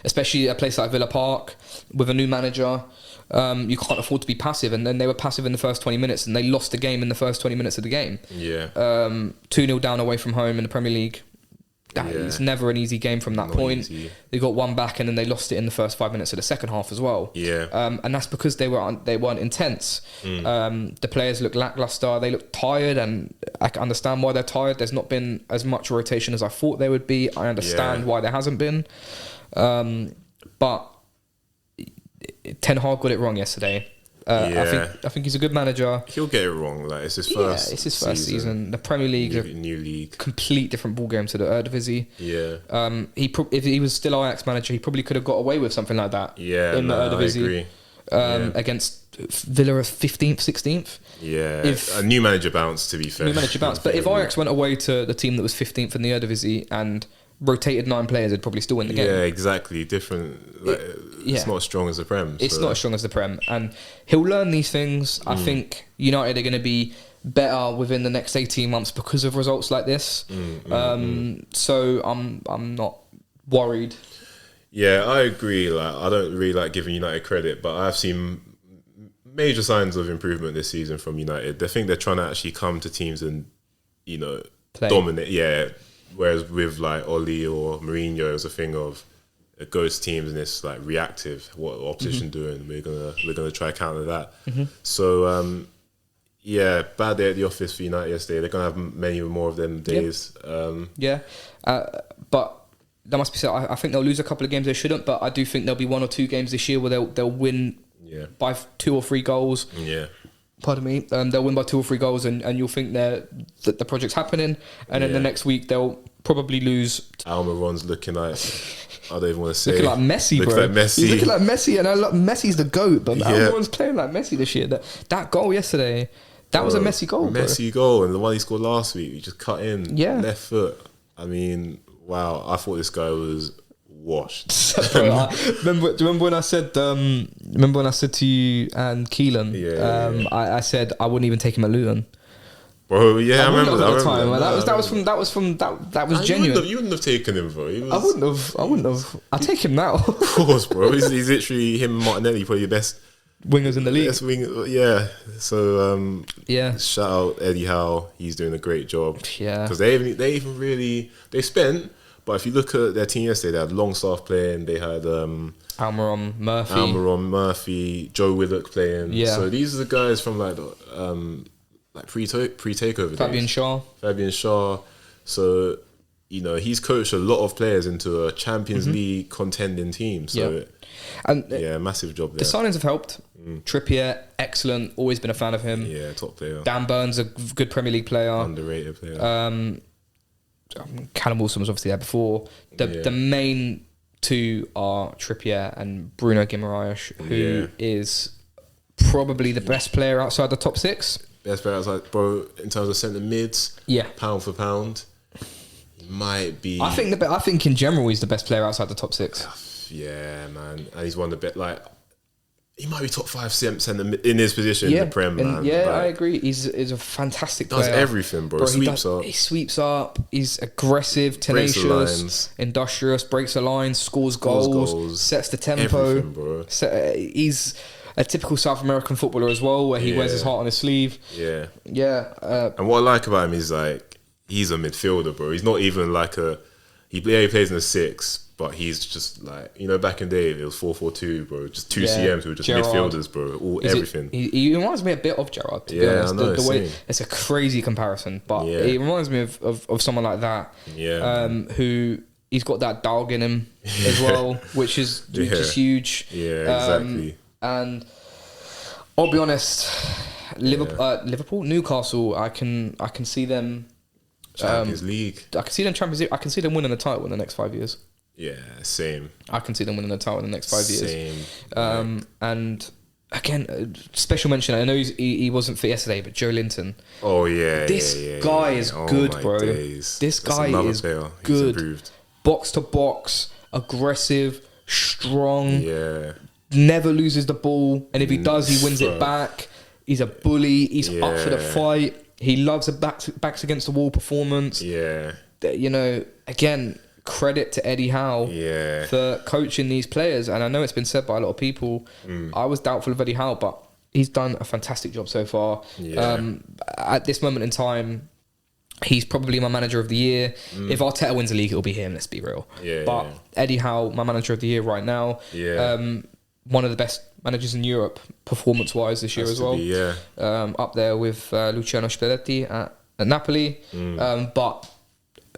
Especially a place like Villa Park with a new manager. You can't afford to be passive, and then they were passive in the first 20 minutes, and they lost the game in the first 20 minutes of the game. Yeah. 2-0 down away from home in the Premier League. It's never an easy game from that point. Easy. They got one back, and then they lost it in the first 5 minutes of the second half as well. Yeah. And that's because they weren't intense. The players look lackluster. They look tired, and I can understand why they're tired. There's not been as much rotation as I thought there would be. I understand why there hasn't been. But Ten Hag got it wrong yesterday. I think he's a good manager. He'll get it wrong. Like it's his first. It's his first season. The Premier League, new league, complete different ball game to the Eredivisie. Yeah. If he was still Ajax manager, he probably could have got away with something like that. Yeah. In the Eredivisie, I agree. Against Villa 15th, 16th. Yeah. If a new manager bounced, to be fair. But if Ajax went away to the team that was 15th in the Eredivisie and rotated 9 players, they'd probably still win the game. Yeah, exactly. Different. Like, it's not as strong as the Prem. It's not as strong as the Prem, and he'll learn these things. I think United are going to be better within the next 18 months because of results like this. So I'm not worried. Yeah, I agree. Like, I don't really like giving United credit, but I've seen major signs of improvement this season from United. I think they're trying to actually come to teams and dominate. Yeah. Whereas with like Oli or Mourinho, it was a thing of it goes to teams and it's like reactive. What the opposition doing? We're gonna try to counter that. So bad day at the office for United yesterday. They're gonna have many more of them days. But that must be said. I think they'll lose a couple of games they shouldn't. But I do think there'll be 1 or 2 games this year where they'll win by 2 or 3 goals. Yeah. Pardon me. They'll win by 2 or 3 goals, and you'll think that the project's happening, and then the next week they'll probably lose. Almiron's looking like I don't even want to say. Looking like Messi, bro. He's looking like Messi, and Messi's the GOAT, but Almiron's playing like Messi this year. That goal yesterday, that was a Messi goal. Messi goal, and the one he scored last week, he just cut in left foot. I mean, wow! I thought this guy was washed. Bro, remember when I said to you and Keelan, I said I wouldn't even take him at Luton. Bro, yeah, I remember that. That was genuine. You wouldn't have taken him, bro. I wouldn't have. I'll take him now. Of course, bro. He's literally him and Martinelli, probably the best wingers in the league. Best winger, yeah. So shout out Eddie Howe. He's doing a great job. Yeah, because they spent. But if you look at their team yesterday, they had Longstaff playing. They had Almiron Murphy, Joe Willock playing. Yeah. So these are the guys from like pre-takeover. Fabian Shaw. So he's coached a lot of players into a Champions League contending team. So massive job there. The signings have helped. Trippier, excellent. Always been a fan of him. Yeah, top player. Dan Burns, a good Premier League player. Underrated player. Callum Wilson was obviously there before. The main 2 are Trippier and Bruno Guimaraes, who is probably the best player outside the top 6. Best player outside, bro, in terms of centre mids. Yeah. Pound for pound. He might be. I think in general he's the best player outside the top 6. Yeah, man. And he's one of the best, like, he might be top 5 centre in his position in the Prem, man. Yeah, I agree. He's a fantastic player. Does everything, bro. He sweeps up. He's aggressive, tenacious, industrious, breaks the line, scores goals, sets the tempo. Everything, bro. He's a typical South American footballer as well, where he wears his heart on his sleeve. Yeah. Yeah. And what I like about him is, like, he's a midfielder, bro. He's not even like he plays in a 6, but he's just like, back in the day, it was 4-4-2, bro. Just 2 CMs who were just midfielders, bro. Everything. He reminds me a bit of Gerrard, to be honest. I know, the way, it's a crazy comparison, but he reminds me of someone like that. Yeah. Who he's got that dog in him as well, which is huge. Yeah, exactly. And I'll be honest, Liverpool, Newcastle, I can see them Champions League. I can see them Champions League. I can see them winning the title in the next 5 years. Yeah, same. I can see them winning the title in the next 5 years. Same. And again, special mention. I know he wasn't fit yesterday, but Joe Linton. Oh yeah, this guy is good, bro. This guy is good. Box to box, aggressive, strong. Yeah. never loses the ball, and if he does, he wins it back. He's a bully. He's up for the fight. He loves a backs against the wall performance. Yeah. You know, again, credit to Eddie Howe for coaching these players. And I know it's been said by a lot of people. I was doubtful of Eddie Howe, but he's done a fantastic job so far. Yeah. At this moment in time, he's probably my manager of the year. If Arteta wins the league, it'll be him, let's be real. But Eddie Howe, my manager of the year right now. One of the best managers in Europe, performance-wise, this year as well. Up there with Luciano Spalletti at Napoli. But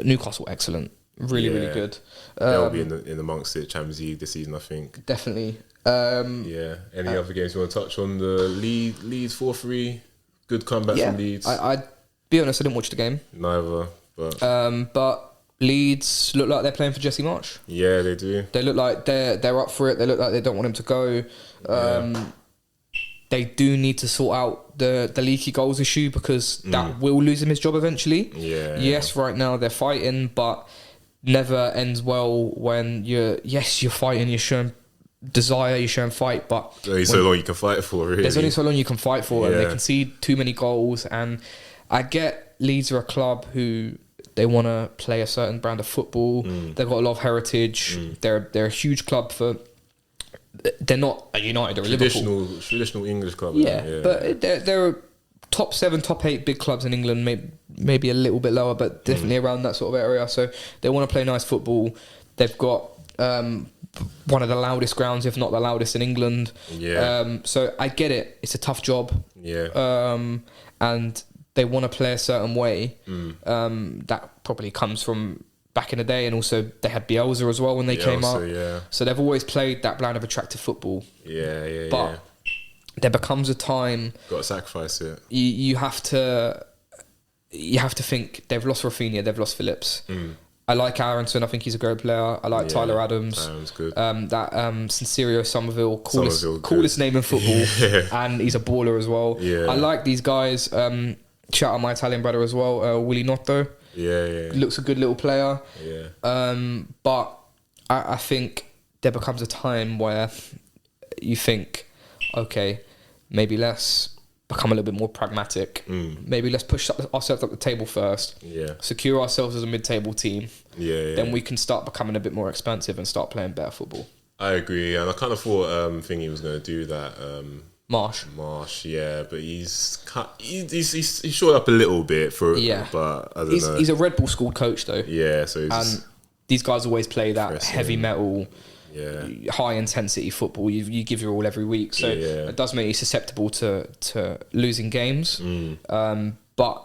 Newcastle, excellent. Really good. They'll be in amongst it, Champions League this season, I think. Definitely. Any other games you want to touch on? The Leeds 4-3. Good comeback from Leeds. I'd be honest, I didn't watch the game. Neither. But Leeds look like they're playing for Jesse Marsch. Yeah, they do. They look like they're up for it. They look like they don't want him to go. They do need to sort out the leaky goals issue, because that will lose him his job eventually. Yes, right now they're fighting, but never ends well when you're fighting, you're showing desire, you're showing fight, but there's only so long you can fight for, really. There's only so long you can fight for, and they concede too many goals. And I get Leeds are a club who they want to play a certain brand of football. They've got a lot of heritage. They're a huge club for. They're not a United or a Liverpool. Traditional English club. But they're top 7, top 8 big clubs in England. Maybe a little bit lower, but definitely around that sort of area. So they want to play nice football. They've got one of the loudest grounds, if not the loudest in England. So I get it. It's a tough job. And they want to play a certain way. That probably comes from back in the day, and also they had Bielsa as well when they came up. So they've always played that brand of attractive football. But there becomes a time. Got to sacrifice it. You have to think they've lost Rafinha, they've lost Phillips. I like Aronson. I think he's a great player. I like Tyler Adams. Adams good. Sincerio Somerville, coolest name in football, and he's a baller as well. I like these guys. Shout out my Italian brother as well, Willy Notto. Looks a good little player. But I think there becomes a time where you think, okay, maybe let's become a little bit more pragmatic. Maybe let's push ourselves up the table first. Secure ourselves as a mid-table team. Then we can start becoming a bit more expansive and start playing better football. I agree, and I kind of thought Thingy was going to do that. Marsch, but he's short up a little bit for but I don't know. He's a Red Bull school coach though. So he's these guys always play that pressing. Heavy metal, high intensity football. You give your all every week, so it does make you susceptible to losing games. But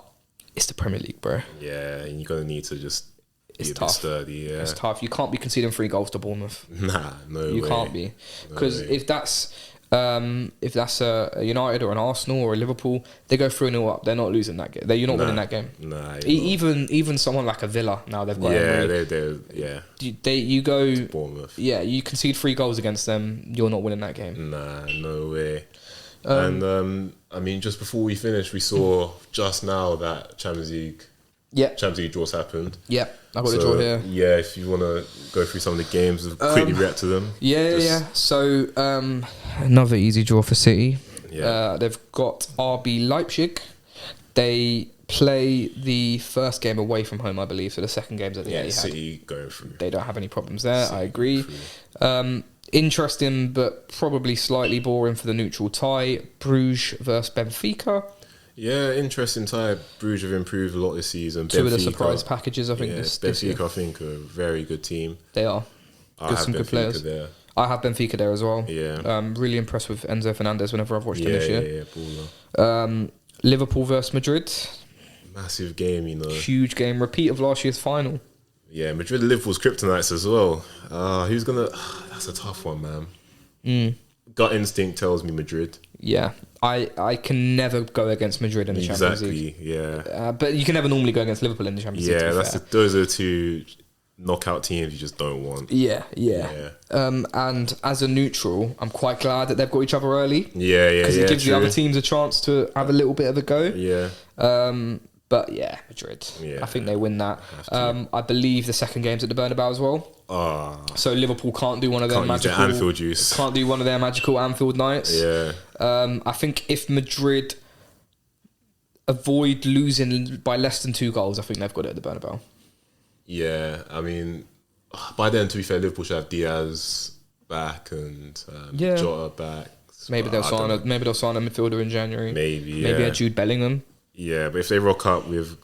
it's the Premier League, bro. And you're gonna need to just be a bit sturdy. It's tough. You can't be conceding 3 goals to Bournemouth. You can't be, because if that's a United or an Arsenal or a Liverpool, they go 3-0 up. They're not losing that game. You're not winning that game. Even someone like a Villa, now they've got you go to Bournemouth. You concede 3 goals against them, you're not winning that game. No way. And I mean, just before we finished, we saw just now that Champions League draws happened. I've got the draw here. If you want to go through some of the games, quickly react to them. So another easy draw for City. They've got RB Leipzig. They play the first game away from home, I believe. So the second game's at the Etihad. City going through. They don't have any problems there. I agree. Interesting, but probably slightly boring for the neutral tie. Bruges versus Benfica. Interesting tie. Bruges have improved a lot this season. Two of the surprise packages, I think. Benfica, I think, are a very good team. They are. Some good players. There. I have Benfica there as well. Really impressed with Enzo Fernandez whenever I've watched him this year. Baller. Liverpool versus Madrid. Massive game, Huge game. Repeat of last year's final. Madrid and Liverpool's kryptonites as well. Who's gonna? That's a tough one, man. Gut instinct tells me Madrid. I can never go against Madrid in the Champions League. But you can never normally go against Liverpool in the Champions League. Those are the 2 knockout teams you just don't want. And as a neutral, I'm quite glad that they've got each other early. Because it gives the other teams a chance to have a little bit of a go. But yeah, Madrid. Yeah. I think they win that. I believe the second game's at the Bernabeu as well. So Liverpool can't do one of their magical Anfield juice. Can't do one of their magical Anfield nights. Yeah. I think if Madrid avoid losing by less than 2 goals, I think they've got it at the Bernabeu. Yeah, I mean, by then, to be fair, Liverpool should have Diaz back and Jota back. Maybe they'll sign a midfielder in January. Maybe a Jude Bellingham. Yeah, but if they rock up with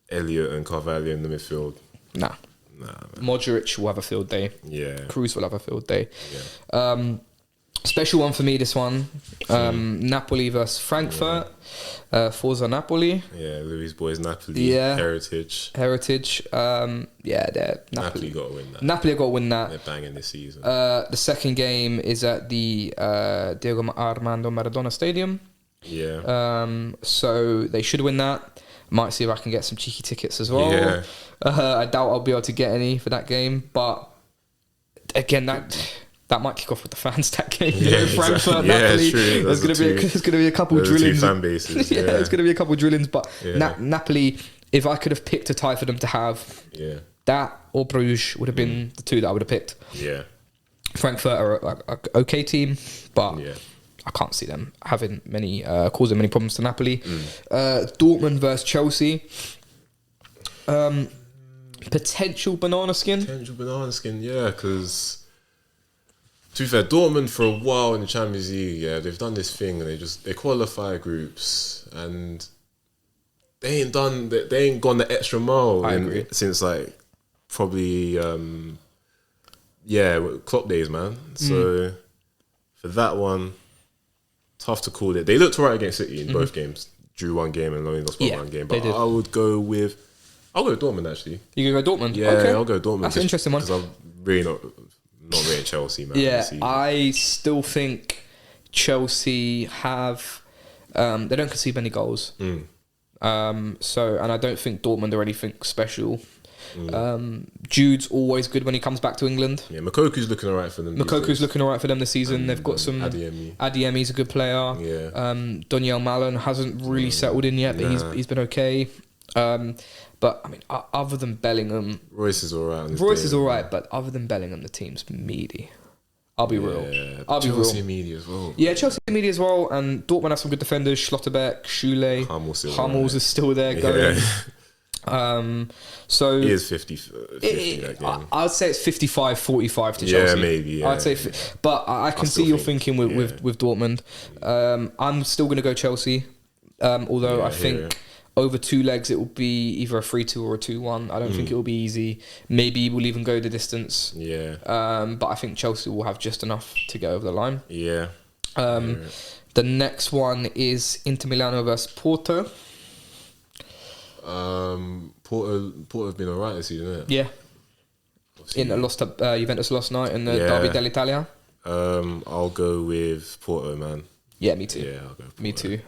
Elliott and Carvalho in the midfield, nah. Modric will have a field day. Yeah, Cruz will have a field day. Yeah. Special one for me, this one. Napoli versus Frankfurt. Forza Napoli. Yeah, Louis' boys Napoli. Yeah. Heritage. They're Napoli got to win that. Napoli got to win that. They're banging this season. The second game is at the Diego Armando Maradona Stadium. Yeah. So they should win that. Might see if I can get some cheeky tickets as well. Yeah. I doubt I'll be able to get any for that game, but again, that might kick off with the fans. That game, Frankfurt, Napoli. True. There's gonna be a couple drillings. 2 fan bases. Yeah, there's gonna be a couple drillings. But Napoli, if I could have picked a tie for them to have, that or Bruges would have been the 2 that I would have picked. Yeah. Frankfurt are an okay team, but I can't see them having causing many problems to Napoli. Dortmund versus Chelsea. Potential banana skin, yeah, because to be fair, Dortmund for a while in the Champions League, they've done this thing and they qualify groups and they ain't gone the extra mile since like probably Klopp days, man. So for that one, tough to call it. They looked alright against City in both games. Drew 1 game and only lost by 1 game. But I'll go with Dortmund actually. You gonna go Dortmund? Yeah, okay. I'll go Dortmund. That's an interesting one. Because I'm really not rating Chelsea, man. Yeah, I still think Chelsea have. They don't concede many goals. And I don't think Dortmund are anything special. Jude's always good when he comes back to England. Yeah, Mokoku's looking alright for them. This season. They've got some. Adeyemi's a good player. Yeah. Daniel Malen hasn't really settled in yet, but he's been okay. But I mean, other than Bellingham, Royce is alright. But other than Bellingham, the team's meaty. I'll be real. Chelsea media as well. Yeah, Chelsea media as well, and Dortmund has some good defenders. Schlotterbeck, Schule, Hummels is still there going. So it is 50 that game. I'd say it's 55-45 to Chelsea. Yeah, maybe. Yeah. I'd say, but I can see your thinking with Dortmund. I'm still going to go Chelsea, although I think over 2 legs it will be either a 3-2 or a 2-1. I don't think it will be easy. Maybe we'll even go the distance. Yeah. But I think Chelsea will have just enough to get over the line. Yeah. The next one is Inter Milano versus Porto. Porto have been alright this season, isn't it? Yeah. Inter lost to Juventus last night in the Derby dell'Italia. I'll go with Porto, man. Yeah, me too. Yeah, I'll go Porto. Me too.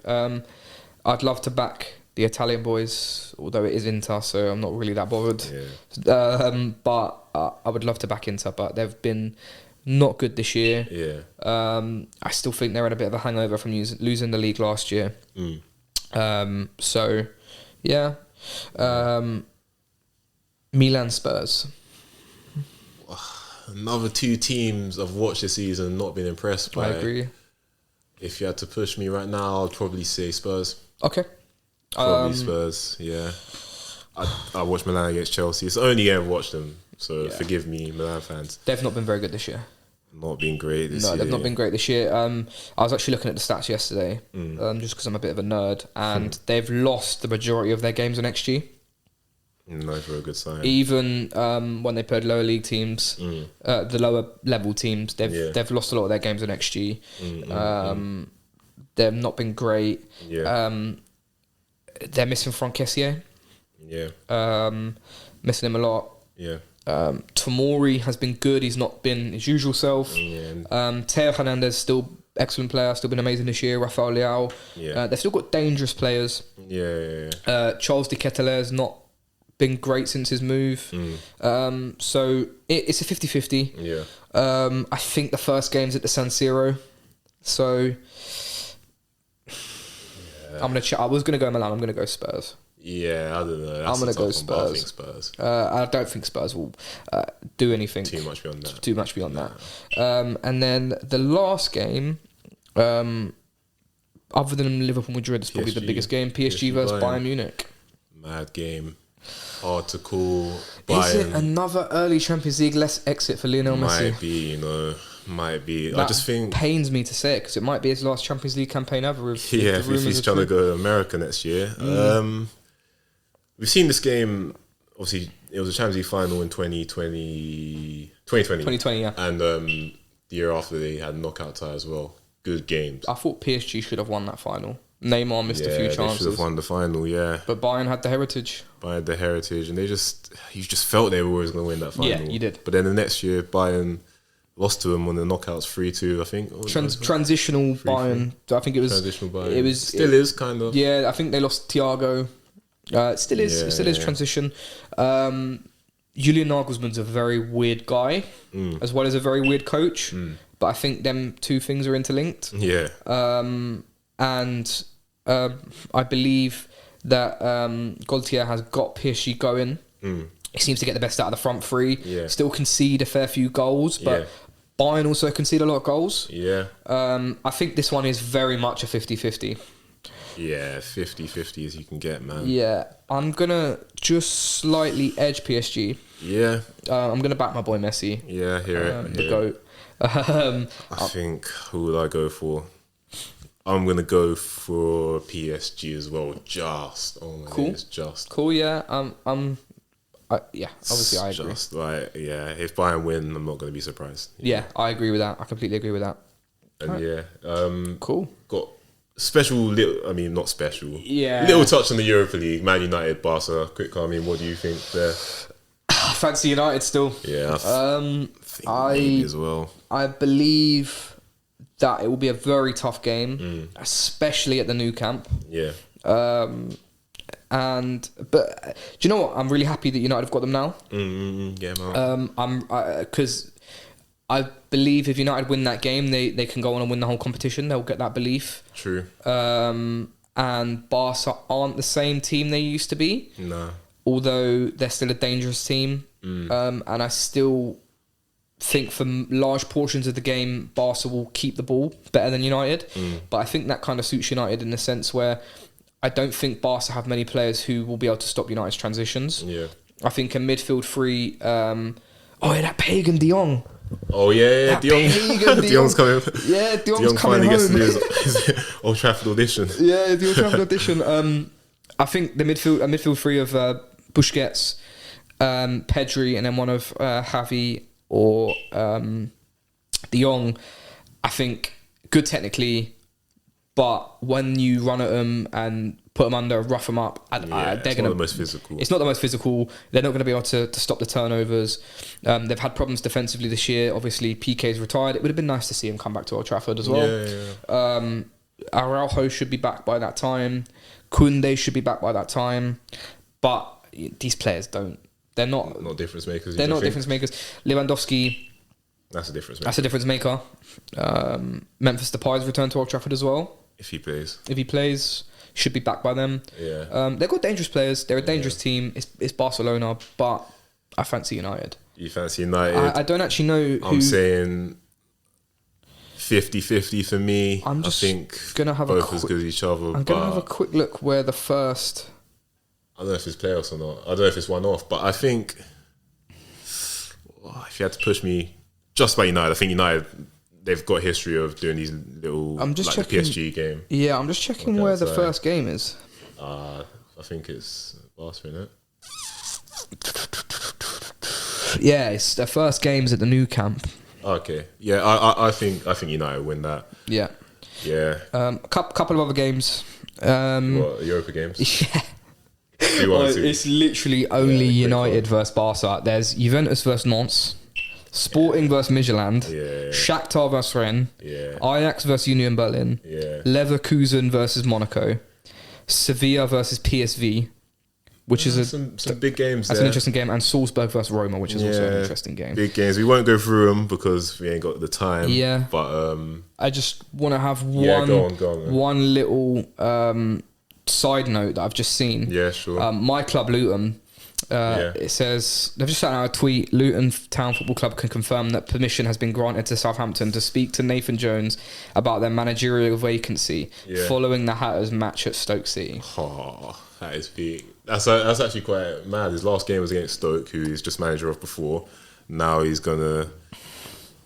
I'd love to back the Italian boys, although it is Inter, so I'm not really that bothered. Yeah. But I would love to back Inter, but they've been not good this year. Yeah. I still think they're in a bit of a hangover from losing the league last year. So, yeah. Milan Spurs. Another 2 teams I've watched this season and not been impressed by. I agree. If you had to push me right now, I'd probably say Spurs. Okay. Probably Spurs, yeah. I watched Milan against Chelsea. It's the only game I've watched them, so forgive me, Milan fans. They've not been very good this year. Not been great this year. No, they've not been great this year. I was actually looking at the stats yesterday, just because I'm a bit of a nerd, and they've lost the majority of their games on XG. No, for a good sign. Even when they played lower league teams, the lower level teams, they've lost a lot of their games on XG. They've not been great. Yeah. They're missing Franck Kessié. Yeah. Missing him a lot. Yeah. Tomori has been good. He's not been his usual self. Yeah. Teo Hernandez, still excellent player, still been amazing this year. Rafael Leao. Yeah. They've still got dangerous players. Yeah. Charles de Ketelaere's not been great since his move. So it's a 50-50. Yeah. I think the first game's at the San Siro. So I'm gonna. I was gonna go Milan. I'm gonna go Spurs. Yeah, I don't know. I'm going to go Spurs. I think Spurs. I don't think Spurs will do anything too much beyond that. And then the last game, other than Liverpool Madrid, is probably the biggest game. PSG versus Bayern Munich. Mad game. Hard to call. Bayern. Is it another early Champions League exit for Lionel Messi? Might be. That I just think pains me to say it because it might be his last Champions League campaign ever. If he's trying to go to America next year. We've seen this game. Obviously, it was a Champions League final in 2020. 2020, yeah. And the year after they had a knockout tie as well. Good games. I thought PSG should have won that final. Neymar missed a few chances. They should have won the final, yeah. But Bayern had the heritage. And you just felt they were always going to win that final. Yeah, you did. But then the next year, Bayern lost to them on the knockouts 3-2, I think. Transitional Bayern. I think it was. Transitional Bayern. It was still is kind of. Yeah, I think they lost Thiago. Still is transition. Julian Nagelsmann's a very weird guy, as well as a very weird coach. But I think them two things are interlinked. Yeah. And I believe that Gaultier has got PSG going. He seems to get the best out of the front three. Yeah. Still concede a fair few goals, but Bayern also concede a lot of goals. Yeah. I think this one is very much a 50-50. Yeah, 50-50 as you can get, man. Yeah, I'm going to just slightly edge PSG. Yeah. I'm going to back my boy Messi. Yeah, hear it. The GOAT. I think, who will I go for? I'm going to go for PSG as well. Cool, yeah. Obviously I agree. If Bayern win, I'm not going to be surprised. Yeah, I agree with that. I completely agree with that. And cool. Got not special. Yeah. Little touch on the Europa League. Man United, Barca. Quick, what do you think there? I fancy United still. Yeah, I think maybe as well. I believe that it will be a very tough game, especially at the Nou Camp. Yeah. But do you know what? I'm really happy that United have got them now. Yeah, man. Because I believe if United win that game, they can go on and win the whole competition. They'll get that belief. True. And Barca aren't the same team they used to be. No. Although they're still a dangerous team. And I still think for large portions of the game, Barca will keep the ball better than United. But I think that kind of suits United in the sense where I don't think Barca have many players who will be able to stop United's transitions. Yeah. I think a midfield three... that pagan De Jong. Oh yeah, De Jong's coming. Yeah, De Jong's coming home. Gets to do his Old Trafford audition. Yeah, the Old Trafford audition. I think a midfield three of Busquets, Pedri, and then one of Javi or De Jong. I think good technically, but when you run at them and put them under, rough them up, it's not the most physical. It's not the most physical. They're not going to be able to stop the turnovers. They've had problems defensively this year. Obviously, PK's retired. It would have been nice to see him come back to Old Trafford as well. Yeah. Araujo should be back by that time. Koundé should be back by that time. But these players don't. They're not difference makers. They're not difference makers. Lewandowski. That's a difference maker. That's a difference maker. Memphis Depay's returned to Old Trafford as well. If he plays, should be back by them. Yeah. They've got dangerous players. They're a dangerous team. It's Barcelona, but I fancy United. You fancy United? I don't actually know who... I'm saying 50-50 for me. I think gonna have both as good as each other. I'm going to have a quick look where the first... I don't know if it's playoffs or not. I don't know if it's one off, but I think if you had to push me just by United, I think United, they've got a history of doing these little, the PSG game. Yeah, I'm just checking where the first game is. I think it's Barca, isn't it? Yeah, it's the first game's at the Nou Camp. Okay, yeah, I think United win that. Yeah, yeah. Couple of other games. Europa games? Yeah. It's literally only United versus Barca. There's Juventus versus Nantes, Sporting versus Midtjylland, Shakhtar versus Rennes, Ajax versus Union Berlin, Leverkusen versus Monaco, Sevilla versus PSV, which is some big games. That's an interesting game, and Salzburg versus Roma, which is also an interesting game. Big games. We won't go through them because we ain't got the time. Yeah, but I just want to have one little side note that I've just seen. Yeah, sure. My club, Luton. It says they've just sent out a tweet. Luton Town Football Club can confirm that permission has been granted to Southampton to speak to Nathan Jones about their managerial vacancy following the Hatters match at Stoke City. Oh, that is big. That's actually quite mad. His last game was against Stoke, who he's just manager of before. Now he's gonna.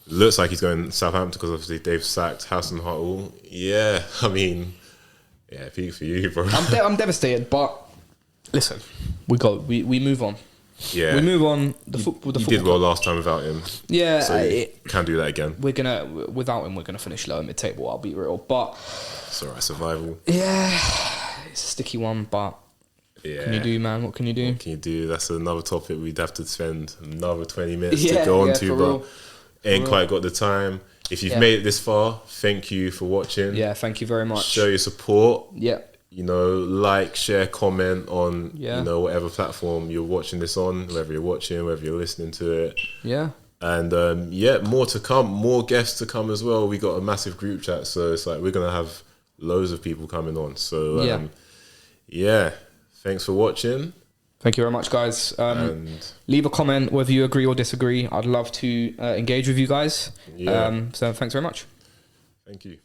Looks like he's going to Southampton because obviously they've sacked Hassan Huttle. Yeah, I mean, yeah, peak for you, bro. I'm devastated, but listen, we move on. Yeah, we move on. The football. He did well last time without him. Yeah, so can do that again. Without him, we're gonna finish lower mid-table. I'll be real, but it's alright, survival. Yeah, it's a sticky one, but yeah, what can you do, man? What can you do? What can you do? That's another topic we'd have to spend another 20 minutes to go on to, but ain't quite got the time. If you've made it this far, thank you for watching. Yeah, thank you very much. Show your support. Yeah. You know, like, share, comment on, you know, whatever platform you're watching this on, whether you're watching, whether you're listening to it. Yeah. And, more to come, more guests to come as well. We got a massive group chat, so it's like we're going to have loads of people coming on. So, thanks for watching. Thank you very much, guys. Leave a comment whether you agree or disagree. I'd love to engage with you guys. So thanks very much. Thank you.